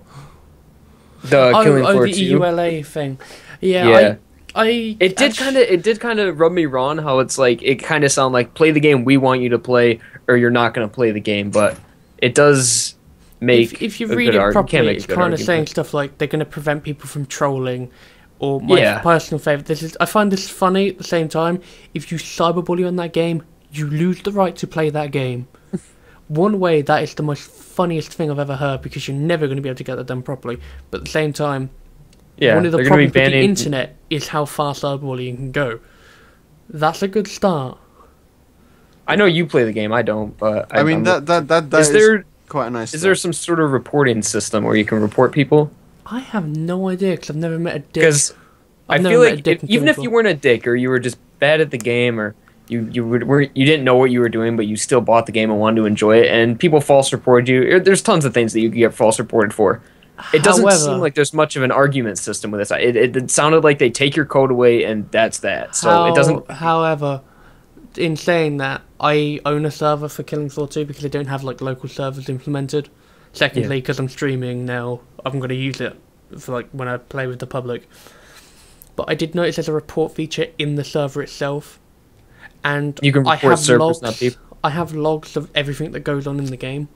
the killing floor the too. EULA thing. Yeah. It did kind of rub me wrong how it's like it kind of sound like play the game we want you to play, or you're not going to play the game. But it does make if you a read good it properly, it's good kind of argument. saying stuff like they're going to prevent people from trolling. Or my personal favorite. I find this funny at the same time. If you cyberbully on that game, you lose the right to play that game. One way, that is the most funniest thing I've ever heard, because you're never going to be able to get that done properly. But at the same time, one of the problems with the internet is how far cyberbullying can go. That's a good start. I know you play the game. I don't, but I mean that is quite a nice. Is there some sort of reporting system where you can report people? I have no idea, because I've never met a dick. Because I feel like even if you weren't a dick, or you were just bad at the game, or you didn't know what you were doing, but you still bought the game and wanted to enjoy it, and people false reported you. There's tons of things that you can get false reported for. It doesn't seem like there's much of an argument system with this. It sounded like they take your code away and that's that. So it doesn't. However, in saying that, I own a server for Killing Floor 2 because they don't have like local servers implemented. Secondly, because I'm streaming now, I'm going to use it for like when I play with the public. But I did notice there's a report feature in the server itself, and you can report servers, not people. I have logs of everything that goes on in the game.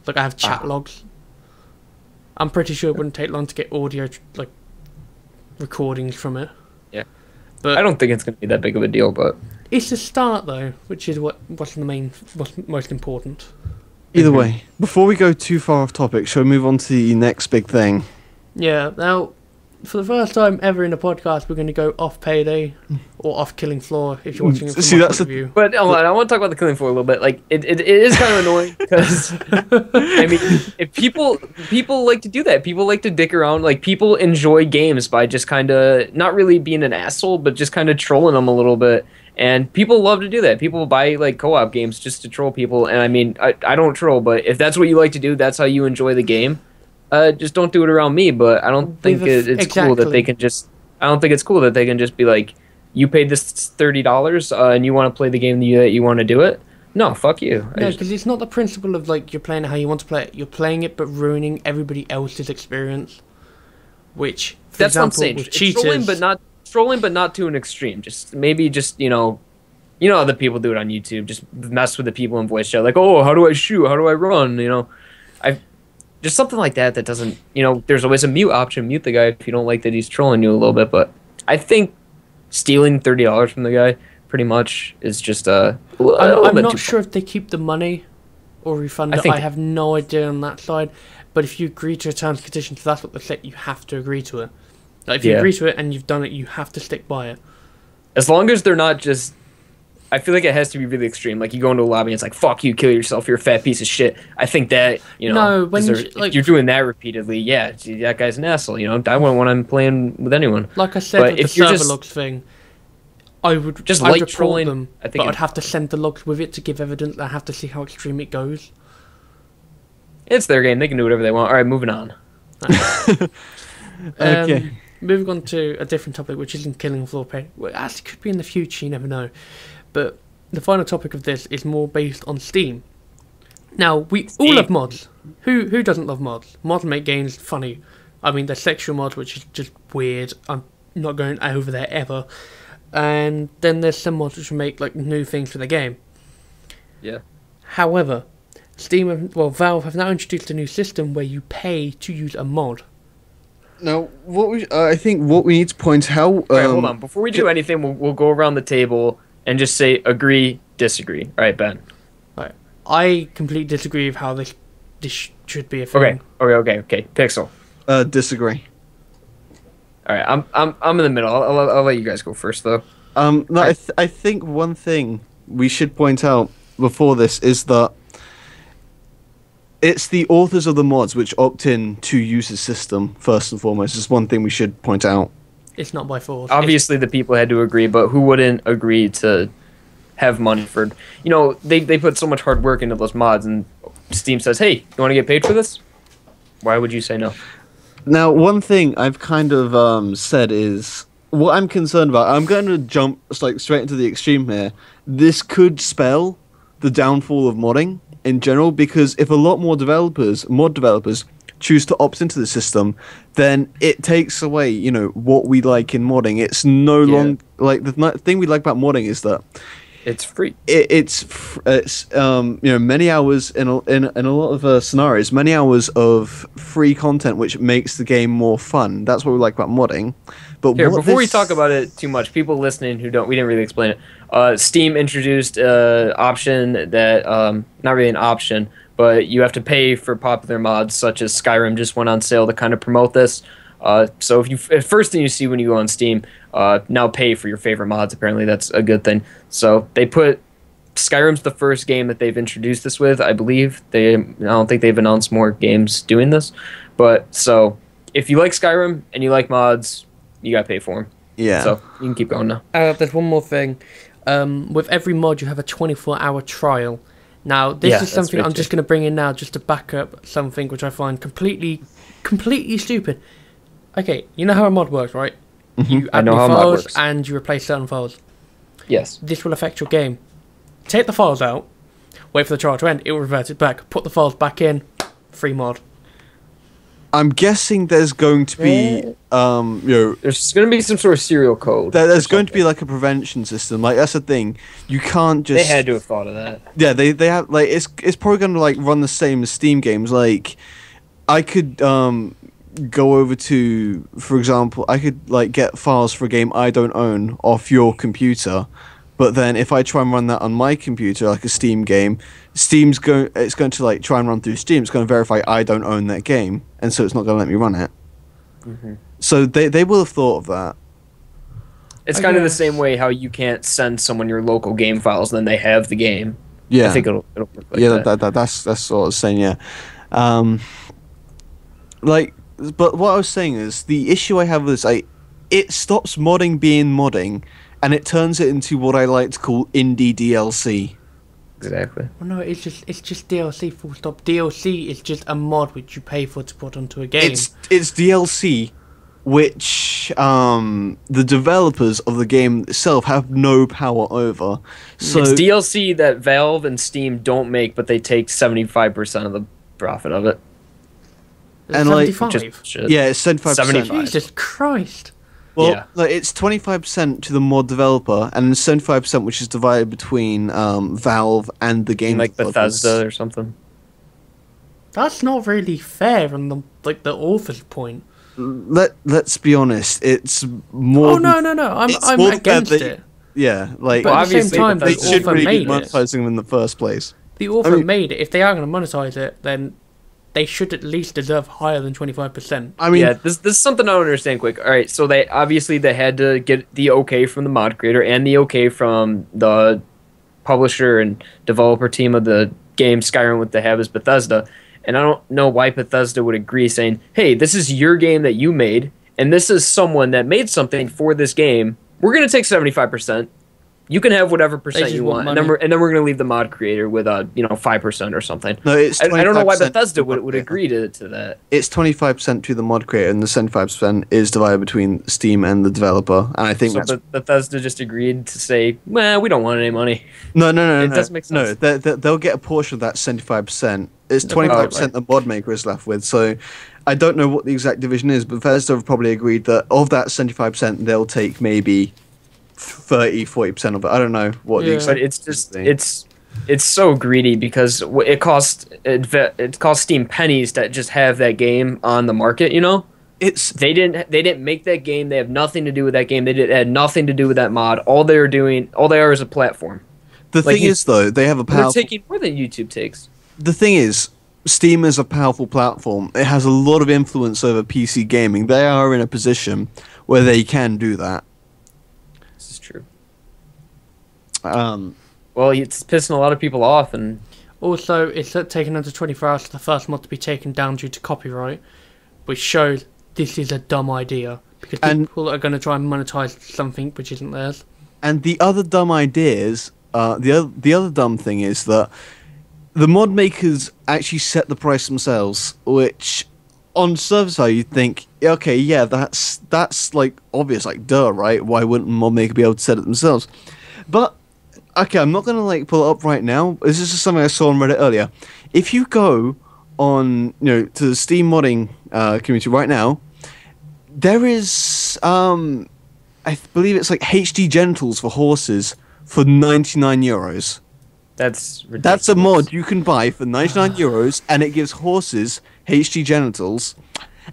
Like I have chat logs. I'm pretty sure it wouldn't take long to get audio like recordings from it. Yeah, but I don't think it's going to be that big of a deal. But it's a start though, which is what's most important. Either way, before we go too far off topic, shall we move on to the next big thing? Yeah, now, for the first time ever in a podcast, we're going to go off Payday, or off Killing Floor, if you're watching it from my point of view. But I want to talk about the Killing Floor a little bit. Like, it is kind of annoying, because, I mean, if people like to do that. People like to dick around. Like, people enjoy games by just kind of, not really being an asshole, but just kind of trolling them a little bit. And people love to do that. People buy like co-op games just to troll people. And I mean, I don't troll, but if that's what you like to do, that's how you enjoy the game. Just don't do it around me. But I don't think it's cool that they can just. I don't think it's cool that they can just be like, you paid this $30 and you want to play the game that you want to do it. No, fuck you. No, because it's not the principle of like you're playing it how you want to play it. You're playing it but ruining everybody else's experience. Which, for that's example, what I'm saying. with It's cheaters, trolling, but not to an extreme. Just maybe you know how the people do it on YouTube. Just mess with the people in voice chat, like, oh, how do I shoot? How do I run? Just something like that doesn't. There's always a mute option. Mute the guy if you don't like that he's trolling you a little bit. But I think stealing $30 from the guy pretty much is just I'm not sure if they keep the money or refund it. think I have no idea on that side. But if you agree to a terms and conditions, that's what they say. You have to agree to it. Like, if you agree to it and you've done it, you have to stick by it. As long as they're not just... I feel like it has to be really extreme. Like, you go into a lobby and it's like, fuck you, kill yourself, you're a fat piece of shit. I think that, you know... No, when if you're doing that repeatedly, yeah, gee, that guy's an asshole, you know? I wouldn't when I'm playing with anyone. Like I said, But with the if you're server just- logs thing, I would Just I'd light report trolling, them, I think but I'd it- have to send the logs with it to give evidence. I have to see how extreme it goes. It's their game, they can do whatever they want. Alright, moving on. Okay. Moving on to a different topic, which isn't killing floor pay. Well, it actually could be in the future, you never know. But the final topic of this is more based on Steam. Now, we all love mods. Who doesn't love mods? Mods make games funny. I mean, there's sexual mods, which is just weird. I'm not going over there ever. And then there's some mods which make like new things for the game. Yeah. However, Valve have now introduced a new system where you pay to use a mod. Now, I think what we need to point out. Alright, hold on. Before we do anything, we'll go around the table and just say agree, disagree. Alright, Ben. Right. I completely disagree with how this should be a thing. Okay. Pixel. Disagree. All right, I'm in the middle. I'll let you guys go first, though. No, I think one thing we should point out before this is that it's the authors of the mods which opt in to use the system first and foremost. Is one thing we should point out. It's not by force. Obviously, the people had to agree, but who wouldn't agree to have money for? You know, they put so much hard work into those mods, and Steam says, "Hey, you want to get paid for this?" Why would you say no? Now, one thing I've kind of said is what I'm concerned about. I'm going to jump straight into the extreme here. This could spell the downfall of modding in general, because if a lot more mod developers, choose to opt into the system, then it takes away, you know, what we like in modding. It's no longer like the thing we like about modding is that it's free. It's you know, many hours in a lot of scenarios, many hours of free content, which makes the game more fun. That's what we like about modding. But Here, before we talk about it too much, people listening who we didn't really explain it. Steam introduced an option that not really an option, but you have to pay for popular mods such as Skyrim just went on sale to kind of promote this. So if first thing you see when you go on Steam, now pay for your favorite mods. Apparently that's a good thing. So they put Skyrim's the first game that they've introduced this with, I believe. I don't think they've announced more games doing this, but so if you like Skyrim and you like mods, you gotta pay for them. Yeah. So you can keep going now. There's one more thing. With every mod, you have a 24-hour trial. Now, this is something I'm just going to bring in now just to back up something which I find completely stupid. Okay, you know how a mod works, right? Mm-hmm. You add new files and you replace certain files. Yes. This will affect your game. Take the files out, wait for the trial to end, it will revert it back. Put the files back in, free mod. I'm guessing there's going to be, you know, there's going to be some sort of serial code. There's going to be like a prevention system. Like that's the thing. You can't just. They had to have thought of that. Yeah, they have like it's probably going to like run the same as Steam games. Like, I could go over to, for example, I could like get files for a game I don't own off your computer. But then if I try and run that on my computer, like a Steam game, it's going to like try and run through Steam. It's going to verify I don't own that game, and so it's not going to let me run it. Mm-hmm. So they will have thought of that. It's kind of the same way how you can't send someone your local game files, and then they have the game. Yeah, I think it'll work like that. That's what I was saying. Yeah, but what I was saying is the issue I have with this, it stops modding being modding, and it turns it into what I like to call indie DLC. Exactly. Well, no, it's just DLC. Full stop. DLC is just a mod which you pay for to put onto a game. It's DLC, which the developers of the game itself have no power over. So it's DLC that Valve and Steam don't make, but they take 75% of the profit of it. And 75? Yeah, it's 75%. 75. Jesus Christ. Well, yeah. like, it's 25% to the mod developer, and then 75% which is divided between Valve and the game like developers. Bethesda or something. That's not really fair on the author's point. Let's be honest, it's more. Oh no! I'm against it. Yeah, like But at the same obviously, time, they the should author really be made it. monetizing them in the first place. The author I mean- made it. If they are going to monetize it, then they should at least deserve higher than 25%. I mean, yeah, this is something I don't understand. Quick, all right. So they had to get the okay from the mod creator and the okay from the publisher and developer team of the game Skyrim, with the Habs Bethesda. And I don't know why Bethesda would agree, saying, "Hey, this is your game that you made, and this is someone that made something for this game. We're going to take 75%. You can have whatever percent just you want want, and then money. we're going to leave the mod creator with 5% or something." no, it's I don't know why 25% Bethesda to the mod would creator. agree to that. It's 25% to the mod creator, and the 75% is divided between Steam and the developer. And I think So that's Bethesda just agreed to say, "Well, we don't want any money." no. It doesn't make sense. No, they'll get a portion of that 75%. It's 25% the mod maker is left with. So I don't know what the exact division is, but Bethesda have probably agreed that of that 75%, they'll take maybe 30-40% of it. I don't know what the Yeah. exact. But it's just it's so greedy because it costs Steam pennies to just have that game on the market. It's They didn't make that game. They have nothing to do with that game. Had nothing to do with that mod. All they are is a platform. the like thing you- is though, they have a They're powerful. taking more than YouTube takes. The thing is, Steam is a powerful platform. It has a lot of influence over PC gaming. They are in a position where they can do that. This is true. Um, Well, it's pissing a lot of people off, and Also, it's taken under 24 hours for the first mod to be taken down due to copyright, which shows this is a dumb idea because And- people are going to try and monetize something which isn't theirs. And the other dumb ideas, the other dumb thing is that the mod makers actually set the price themselves, which on surface side you'd think, okay, yeah, that's like obvious, like duh, right? Why wouldn't a mod maker be able to set it themselves? But okay, I'm not gonna like pull it up right now. This is just something I saw on Reddit earlier. If you go on, to the Steam modding community right now, there is I believe it's like HD genitals for horses for 99 euros. that's ridiculous. That's a mod you can buy for 99 euros, and it gives horses HD genitals.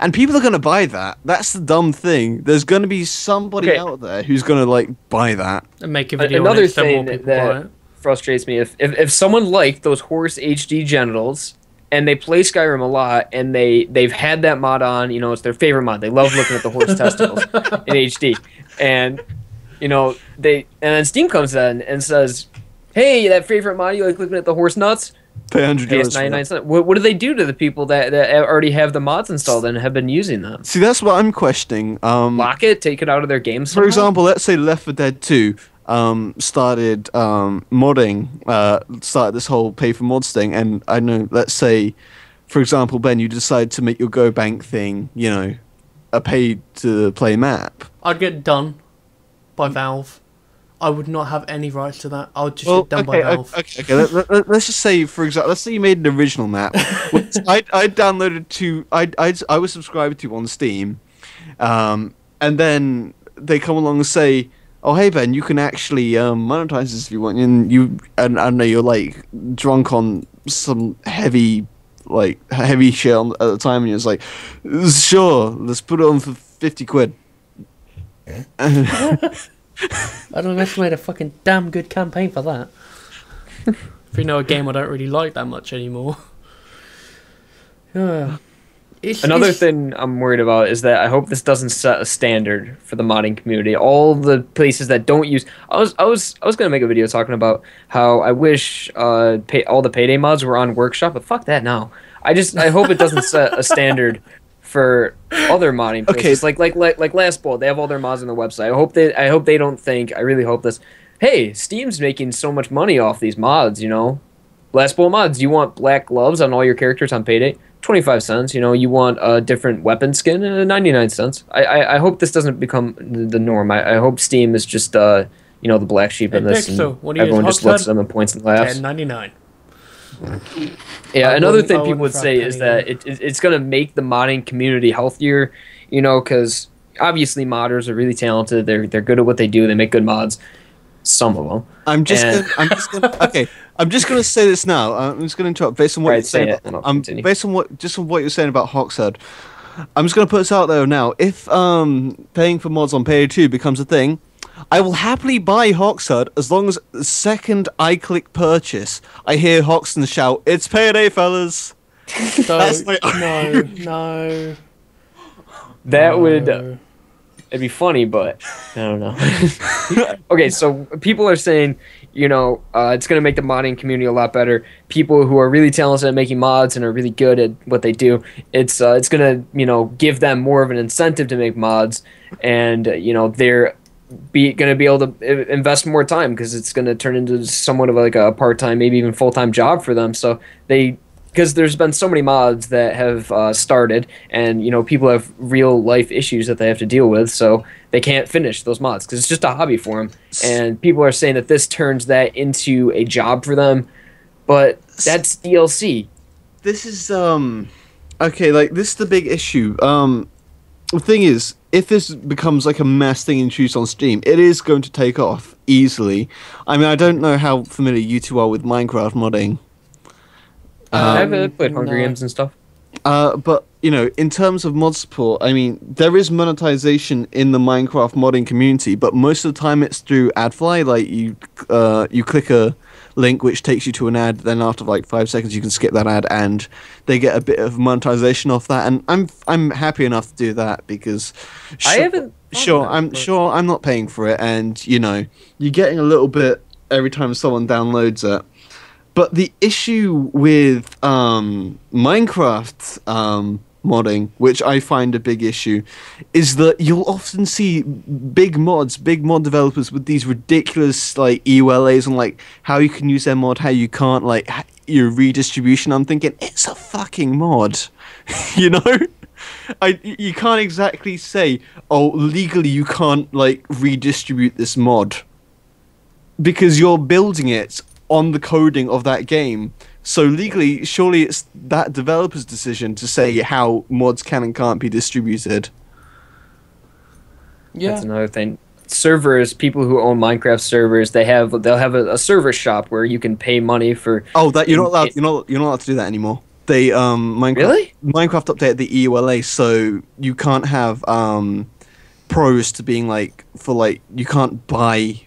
And people are going to buy that. That's the dumb thing. There's going to be somebody Okay. out there who's going to like buy that. And make a video Another on it so more thing people buy that it. frustrates me if someone liked those horse HD genitals and they play Skyrim a lot and they've had that mod on, it's their favorite mod. They love looking at the horse testicles in HD, and then Steam comes in and says, "Hey, that favorite mod, you like looking at the horse nuts? Pay 100 Pay us euros for 99 that. cents." What do they do to the people that already have the mods installed and have been using them? See, that's what I'm questioning. Lock it, take it out of their games. For example, let's say Left 4 Dead 2 started started this whole pay for mods thing, and I know, let's say, for example, Ben, you decide to make your Go Bank thing, a pay to play map. I'd get done by Valve. I would not have any rights to that. I would just get done by Valve. Okay. Let's just say, for example, let's say you made an original map, which I downloaded to, I was subscribed to on Steam, and then they come along and say, "Oh, hey Ben, you can actually monetize this if you want," and I don't know, you're like drunk on some heavy shit at the time, and you're just like, "Sure, let's put it on for 50 quid." I don't know if they made a fucking damn good campaign for that. If you know a game I don't really like that much anymore. Another thing I'm worried about is that I hope this doesn't set a standard for the modding community. All the places that don't use, I was gonna make a video talking about how I wish all the Payday mods were on Workshop, but fuck that now. I hope it doesn't set a standard for other modding places. Okay. Like Last Bolt, they have all their mods on their website. I hope they don't think. I really hope this. Hey, Steam's making so much money off these mods. Last Bolt mods. You want black gloves on all your characters on Payday? 25 cents. You want a different weapon skin? 99 cents. I hope this doesn't become the norm. I hope Steam is just the black sheep in this, and everyone just looks at them and points and laughs. $10.99. Yeah, I another wouldn't- thing I people wouldn't would for a say is penny, that it's going to make the modding community healthier, because obviously modders are really talented. They're good at what they do. They make good mods. Some of them. I'm just gonna say this now. I'm just gonna interrupt based on what Right, you're saying. say it, and I'll continue. Based on what you're saying about Hogshead. I'm just gonna put this out there now. If paying for mods on Payday 2 becomes a thing, I will happily buy Hoxhud as long as the second I click purchase, I hear Hoxton shout, "It's payday, fellas!" That's my no. That would... It'd be funny, but I don't know. Okay, so people are saying, it's going to make the modding community a lot better. People who are really talented at making mods and are really good at what they do, it's going to, give them more of an incentive to make mods, and, they're going to be able to invest more time because it's going to turn into somewhat of like a part-time, maybe even full-time job for them. So because there's been so many mods that have started, and people have real life issues that they have to deal with, so they can't finish those mods because it's just a hobby for them. And people are saying that this turns that into a job for them, but that's DLC. This is okay. Like, this is the big issue. The thing is, if this becomes like a mass thing introduced on Steam, it is going to take off easily. I mean, I don't know how familiar you two are with Minecraft modding. I've played Hunger Games and stuff. But, in terms of mod support, I mean, there is monetization in the Minecraft modding community, but most of the time it's through AdFly. Like, you click a link which takes you to an ad, then after like 5 seconds you can skip that ad, and they get a bit of monetization off that, and I'm happy enough to do that because I haven't... I'm not paying for it, and, you're getting a little bit every time someone downloads it. But the issue with Minecraft modding, which I find a big issue, is that you'll often see big mod developers with these ridiculous like EULAs on like how you can use their mod, how you can't, like your redistribution. I'm thinking, it's a fucking mod, you can't exactly say, oh, legally you can't like redistribute this mod because you're building it on the coding of that game. So legally, surely it's that developer's decision to say how mods can and can't be distributed. Yeah, that's another thing. Servers, people who own Minecraft servers, they'll have a server shop where you can pay money for. Oh, that you're not allowed. You're not allowed to do that anymore. They Really? Minecraft updated the EULA, so you can't have pros to being like for like you can't buy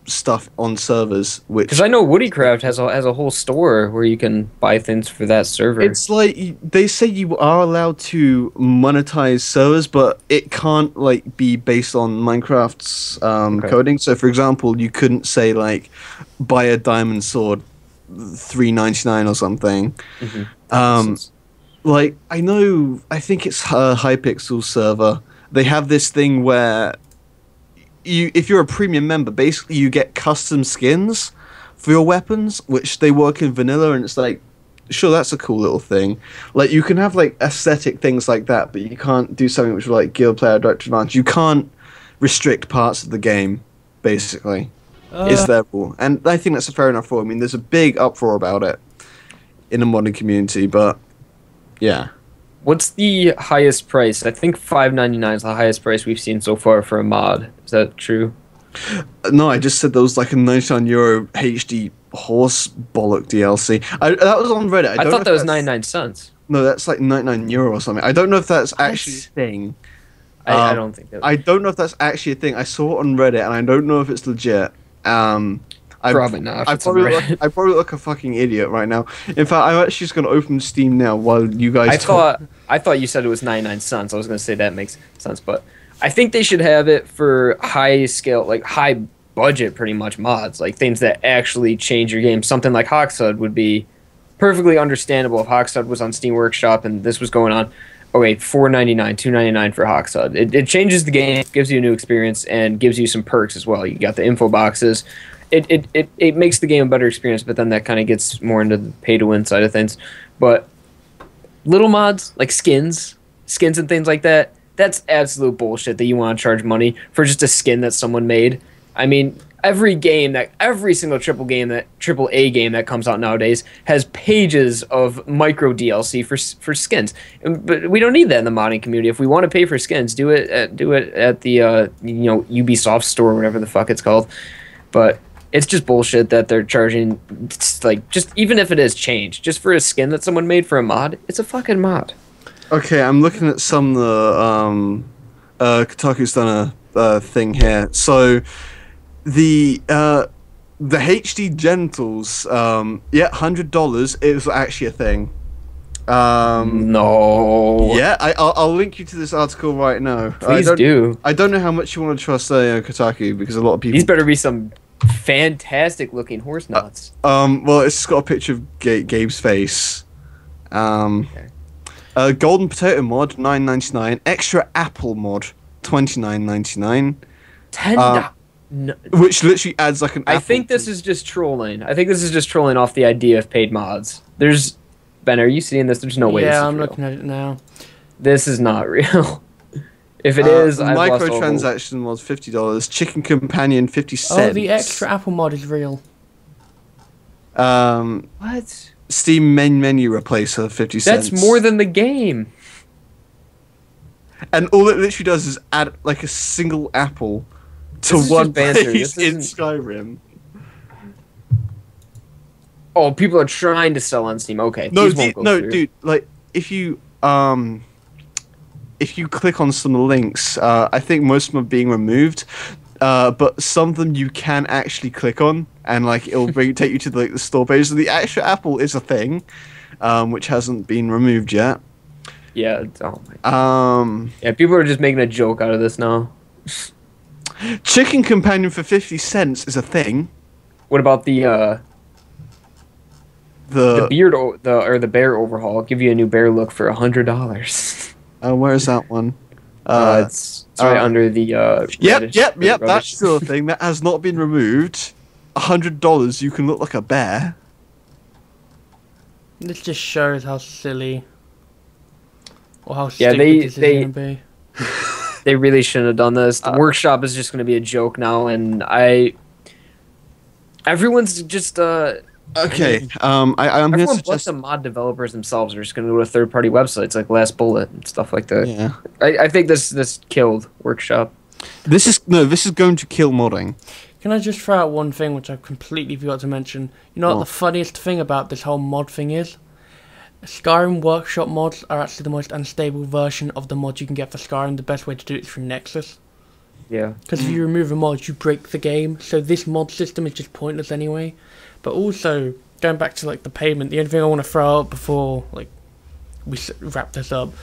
stuff on servers, which because I know Woodycraft has a whole store where you can buy things for that server. It's like they say you are allowed to monetize servers, but it can't like be based on Minecraft's coding. So, for example, you couldn't say like buy a diamond sword, $3.99 or something. Mm-hmm. Like I think it's Hypixel server. They have this thing where if you're a premium member, basically you get custom skins for your weapons, which they work in vanilla, and it's like, sure, that's a cool little thing. Like, you can have like aesthetic things like that, but you can't do something which will like give a player direct advantage. You can't restrict parts of the game, basically. Is their rule, and I think that's a fair enough rule. I mean, there's a big uproar about it in the modding community, but yeah. What's the highest price? I think $5.99 is the highest price we've seen so far for a mod. Is that true? No, I just said there was like a €99 HD horse bollock DLC. That was on Reddit. I thought that was 99 cents. No, that's like €99 or something. I don't know if that's actually a thing. I don't think that. I don't know if that's actually a thing. I saw it on Reddit, and I don't know if it's legit. Probably not. I probably look a fucking idiot right now. In fact, I'm actually just going to open Steam now while you guys talk. I thought you said it was 99 cents. I was going to say that makes sense, but I think they should have it for high scale, like high budget, pretty much mods, like things that actually change your game. Something like Hoxhud would be perfectly understandable if Hoxhud was on Steam Workshop and this was going on. Oh wait, $4.99, $2.99 for Hoxhud. It changes the game, gives you a new experience, and gives you some perks as well. You got the info boxes. It makes the game a better experience, but then that kind of gets more into the pay-to-win side of things. But little mods, like skins and things like that, that's absolute bullshit that you want to charge money for just a skin that someone made. I mean, every single AAA game that comes out nowadays has pages of micro DLC for skins. But we don't need that in the modding community. If we want to pay for skins, do it at the Ubisoft store or whatever the fuck it's called. But it's just bullshit that they're charging, like, just even if it is change, just for a skin that someone made for a mod, it's a fucking mod. Okay, I'm looking at some Kotaku's done thing here. So the HD genitals, yeah, $100. It was actually a thing. No. Yeah, I'll link you to this article right now. Please do. I don't know how much you want to trust Kotaku, because a lot of people. These better be some fantastic looking horse nuts. Well, it's got a picture of Gabe's face. Okay. Golden potato mod, $9.99. Extra apple mod, $29.99. No. Which literally adds like an. I think this is just trolling. I think this is just trolling off the idea of paid mods. Ben, are you seeing this? There's no way. Yeah, this is I'm real. looking at it now. This is not real. If it is, I've lost all hope. Microtransaction was $50. Chicken companion 50 cents. Oh, the extra apple mod is real. What? Steam main menu replacer 50 cents. That's more than the game. And all it literally does is add like a single apple to This is one just banter. place This in isn't- Skyrim. Oh, people are trying to sell on Steam. Okay. No, these won't go through. dude. Like if you click on some links, I think most of them are being removed. But some of them you can actually click on, and like it'll take you to the store page. So the extra apple is a thing, which hasn't been removed yet. Yeah. Oh my. Yeah, people are just making a joke out of this now. Chicken companion for 50 cents is a thing. What about the beard or the bear overhaul? I'll give you a new bear look for $100. Where is that one? It's right under the Yep. rubbish. That's still a thing that has not been removed. $100. You can look like a bear. This just shows how silly or how Yeah, stupid this is going to be. They really shouldn't have done this. The workshop is just going to be a joke now, and everyone's just Okay. I'm gonna everyone but suggest. the mod developers themselves are just going to go to third-party websites like Last Bullet and stuff like that. Yeah. I think this killed workshop. This is going to kill modding. Can I just throw out one thing which I completely forgot to mention? You know what the funniest thing about this whole mod thing is? Skyrim workshop mods are actually the most unstable version of the mod you can get for Skyrim. The best way to do it is through Nexus. Yeah. Because if you remove a mod, you break the game. So this mod system is just pointless anyway. But also, going back to like the payment, the only thing I want to throw out before like we wrap this up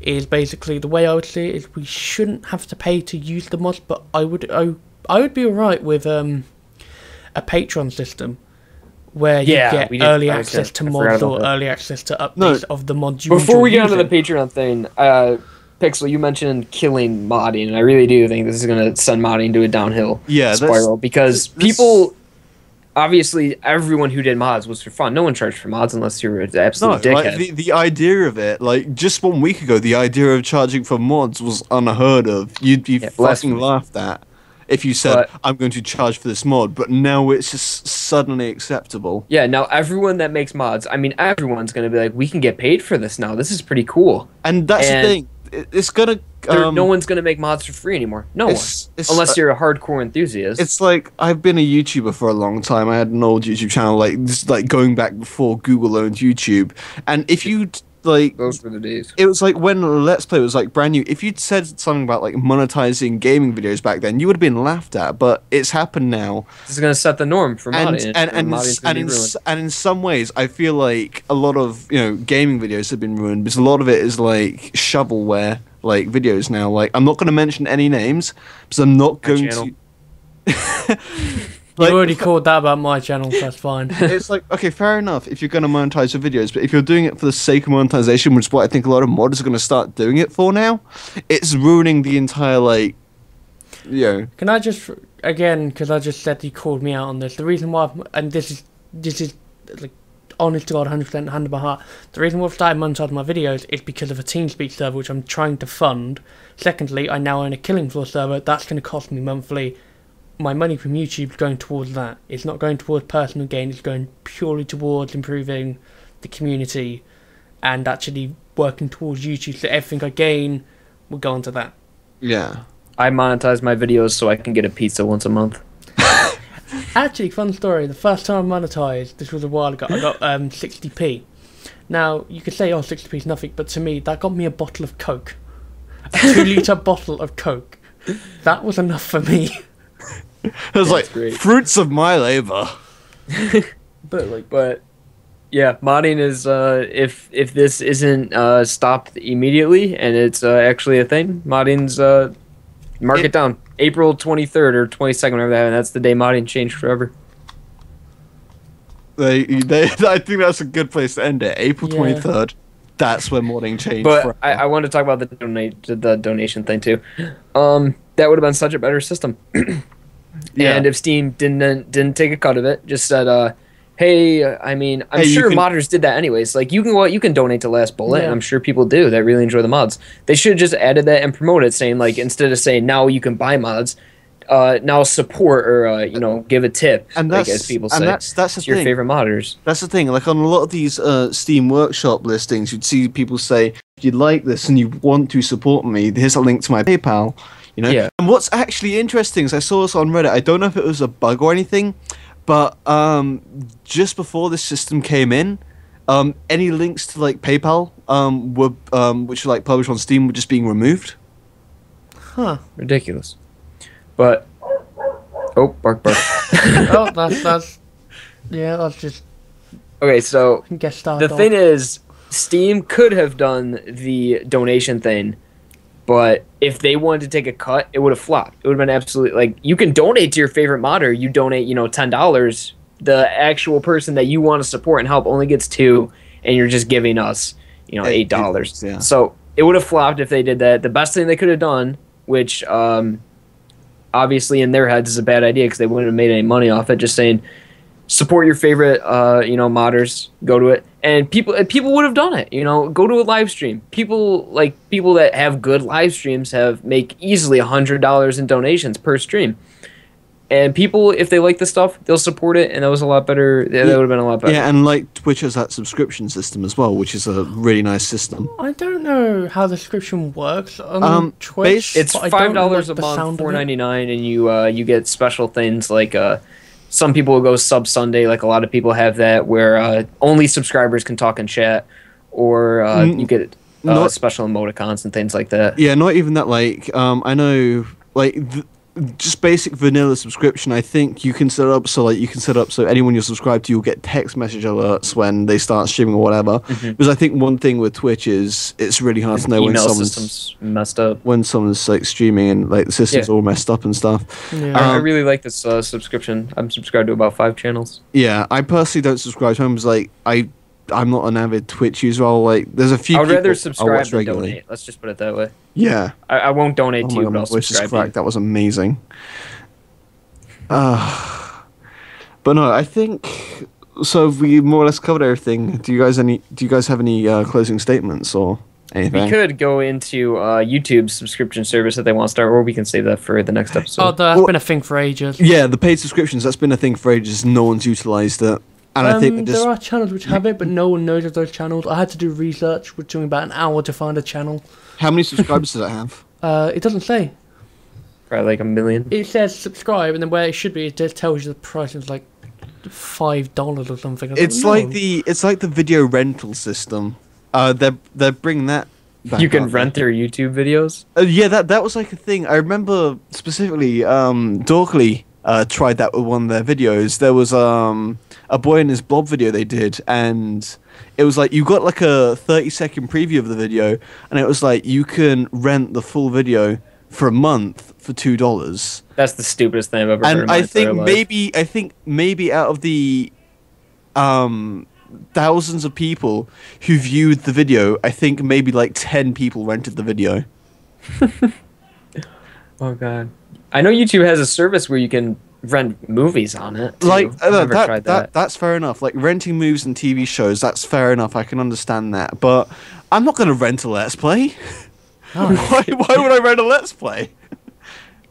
is basically the way I would see it is we shouldn't have to pay to use the mods, but I would be alright with a Patreon system where you get early access to mods or early access to updates of the mods you Before we get onto using. the Patreon thing, Pixel, you mentioned killing modding, and I really do think this is going to send modding to a downhill spiral because people. Obviously, everyone who did mods was for fun. No one charged for mods unless you're an absolute dickhead. Like the idea of it, like just 1 week ago, the idea of charging for mods was unheard of. You'd be fucking laughed at if you said, "I'm going to charge for this mod," but now it's just suddenly acceptable. Yeah, now everyone that makes mods, I mean, everyone's going to be like, "We can get paid for this now. This is pretty cool." And that's the thing. It's gonna. No one's gonna make mods for free anymore. No one, unless you're a hardcore enthusiast. It's like I've been a YouTuber for a long time. I had an old YouTube channel, like going back before Google owned YouTube. And if you those were the days. It was like when Let's Play was like brand new. If you'd said something about like monetizing gaming videos back then, you would have been laughed at. But it's happened now. This is gonna set the norm for modding. And in some ways, I feel like a lot of gaming videos have been ruined because a lot of it is like shovelware. Like videos now, like I'm not going to mention any names because I'm not going to. You already called that about my channel, so that's fine. It's like, okay, fair enough if you're going to monetize your videos, but if you're doing it for the sake of monetization, which is what I think a lot of modders are going to start doing it for now, it's ruining the entire Can I just again, because I just said he called me out on this. The reason why, and this is like. Honest to God, 100% hand on my heart. The reason why I've started monetizing my videos is because of a TeamSpeak server, which I'm trying to fund. Secondly, I now own a Killing Floor server. That's going to cost me monthly. My money from YouTube is going towards that. It's not going towards personal gain. It's going purely towards improving the community and actually working towards YouTube. So everything I gain will go onto that. Yeah. I monetize my videos so I can get a pizza once a month. Actually, fun story. The first time I monetized, this was a while ago, I got 60p. Now, you could say, 60p is nothing, but to me, that got me a bottle of Coke. A 2-litre bottle of Coke. That was enough for me. It was like great. fruits of my labor. But yeah, modding is if this isn't stopped immediately and it's actually a thing, modding's mark it down. April 23rd or 22nd, whatever that is, that's the day modding changed forever. I think that's a good place to end it. April 23rd. That's when modding changed. But I want to talk about the donation thing too. That would have been such a better system. And if Steam didn't take a cut of it, just said, "Hey, I mean, I'm sure modders did that anyways. Like, you can donate to Last Bullet, and I'm sure people do that really enjoy the mods. They should have just added that and promoted, saying like instead of saying now you can buy mods, now support or give a tip, and like, as people say. That's the your thing. favorite modders. That's the thing. Like on a lot of these Steam Workshop listings, you'd see people say, "If you like this and you want to support me, here's a link to my PayPal." You know. Yeah. And what's actually interesting is I saw this on Reddit. I don't know if it was a bug or anything, but just before this system came in, any links to like PayPal were which were like published on Steam were just being removed. Huh. Ridiculous. But bark. Oh, that's just Okay, so get started. the thing is, Steam could have done the donation thing, but if they wanted to take a cut, it would have flopped. It would have been absolutely like you can donate to your favorite modder. You donate, $10. The actual person that you want to support and help only gets $2, and you're just giving us, $8. Yeah. So it would have flopped if they did that. The best thing they could have done, which obviously in their heads is a bad idea because they wouldn't have made any money off it, just saying support your favorite modders, go to it, and people would have done it. Go to a live stream. People that have good live streams make easily $100 in donations per stream, and people, if they like the stuff, they'll support it, and that was a lot better. That would have been a lot better. Yeah, and like Twitch has that subscription system as well, which is a really nice system. I don't know how the subscription works on Twitch. It's $5 a month, $4.99, and you get special things like some people will go sub Sunday, like a lot of people have that, where only subscribers can talk and chat, or you get special emoticons and things like that. Yeah, not even that. Like, I know, like, just basic vanilla subscription. I think you can set up so anyone you're subscribed to, you'll get text message alerts when they start streaming or whatever. Mm-hmm. Because I think one thing with Twitch is it's really hard to know when system's messed up, when someone's like streaming and like the system's all messed up and stuff. Yeah. I really like this subscription. I'm subscribed to about 5 channels. Yeah, I personally don't subscribe to them because like I'm not an avid Twitch user. There's a few. I'd rather subscribe than donate. Let's just put it that way. Yeah. I won't donate to you, God, but I'll subscribe to you. That was amazing. But no, I think so. We more or less covered everything. Do you guys have any closing statements or anything? We could go into YouTube's subscription service that they want to start, or we can save that for the next episode. Oh, that's been a thing for ages. Yeah, the paid subscriptions. That's been a thing for ages. No one's utilized it. And I think there are channels which have it, but no one knows of those channels. I had to do research, which took me about an hour to find a channel. How many subscribers does it have? It doesn't say. Probably like 1 million. It says subscribe, and then where it should be, it just tells you the price is like $5 or something. It's like the video rental system. They're bringing that back. You can rent their YouTube videos. Yeah, that was like a thing. I remember specifically. Dorkly tried that with one of their videos. There was a boy in his blob video they did, and it was like you got like a 30-second preview of the video, and it was like you can rent the full video for a month for $2. That's the stupidest thing I've ever heard. And I think maybe out of the thousands of people who viewed the video, I think maybe like 10 people rented the video. Oh god. I know YouTube has a service where you can rent movies on it. Too. Like I've never tried that. That's fair enough. Like renting movies and TV shows, that's fair enough. I can understand that. But I'm not going to rent a Let's Play. Oh. Why would I rent a Let's Play?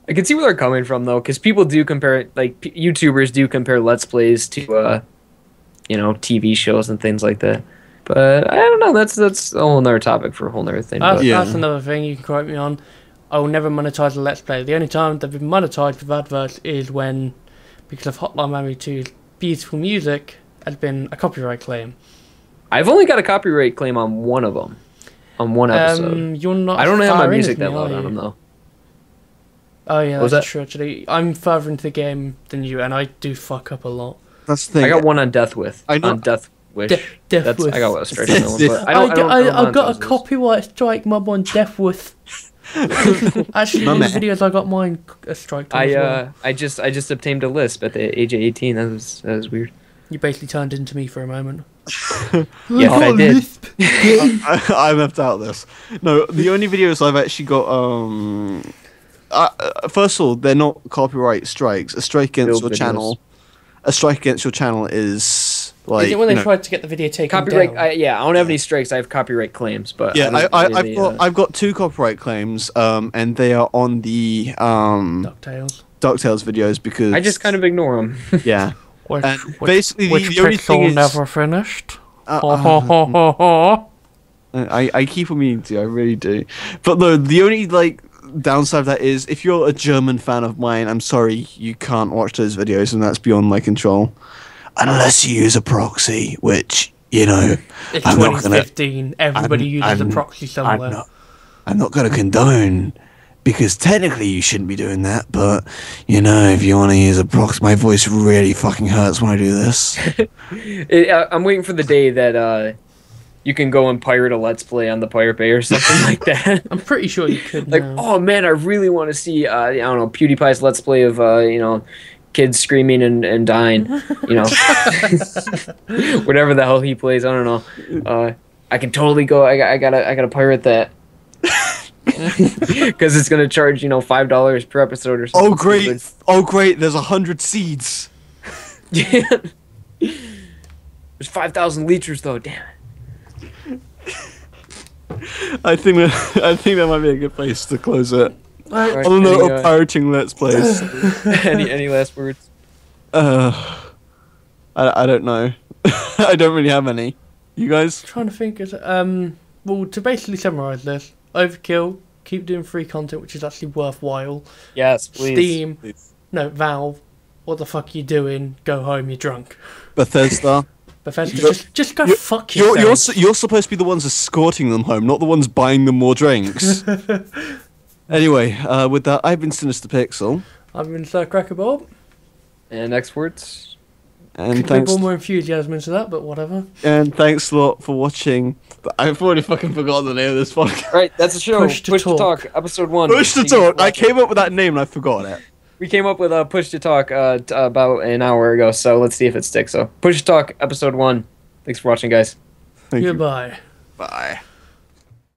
I can see where they're coming from though, because people do compare, like YouTubers do compare Let's Plays to, TV shows and things like that. But I don't know. That's a whole nother topic for a whole nother thing. That's another thing you can quote me on. I will never monetize a Let's Play. The only time they've been monetized with adverts is when, because of Hotline Miami 2's beautiful music, has been a copyright claim. I've only got a copyright claim on one of them. On one episode. You're not. I don't have my music that loud on them though. Oh yeah, What was that's that? true. Actually, I'm further into the game than you, and I do fuck up a lot. That's the thing. I got one on Death With. I know- On Death Wish. Death Wish. I got a strike on that one, but I got a monetize those. copyright strike mob on Death with. Actually, My in the man. videos I got mine a strike. On as well. I just obtained a lisp at the age of 18. That was weird. You basically turned into me for a moment. Yes, I did. I'm left out of this. No, the only videos I've actually got. First of all, they're not copyright strikes. A strike against Build your channel. A strike against your channel is like. Is it when they you know- tried to get the video taken Copyright. down? I don't have any strikes. I have copyright claims, but Yeah, I don't really, I've got 2 copyright claims, and they are on the DuckTales. DuckTales videos because I just kind of ignore them. yeah. Which, And basically, the only thing is never finished. I keep on meaning to, I really do. But no, the only like downside of that is if you're a German fan of mine, I'm sorry you can't watch those videos, and that's beyond my control. Unless you use a proxy, which you know, It's I'm not gonna. 2015. Everybody uses a proxy somewhere. I'm not going to condone, because technically you shouldn't be doing that. But you know, if you want to use a proxy, my voice really fucking hurts when I do this. I'm waiting for the day that you can go and pirate a Let's Play on the Pirate Bay or something like that. I'm pretty sure you could. Like, now. oh man, I really want to see, I don't know, PewDiePie's Let's Play of, kids screaming and dying, whatever the hell he plays. I don't know. I can totally go. I gotta pirate that because it's gonna charge $5 per episode or something. Oh great! Oh great! There's 100 seeds. Yeah. There's 5,000 liters though. Damn it. I think that might be a good place to close it. Right, On the note any, of pirating Let's Plays. any last words? I don't know. I don't really have any. You guys? Trying to think. Well, to basically summarise this, Overkill, keep doing free content, which is actually worthwhile. Yes, please. Steam, Please. no, Valve, what the fuck are you doing? Go home, you're drunk. Bethesda. Bethesda, just go fuck yourself. You're supposed to be the ones escorting them home, not the ones buying them more drinks. Anyway, with that, I've been Sinister Pixel, I've been Sir Cracker Bob. And next words? and Could thanks. bring more enthusiasm into that, but whatever. And thanks a lot for watching. I've already fucking forgotten the name of this podcast. Right, that's the show. Push to Talk. episode 1. Push to Talk. I came up with that name and I forgot it. We came up with Push to Talk about an hour ago, so let's see if it sticks. So, Push to Talk, episode 1. Thanks for watching, guys. Thank you. Goodbye. Bye.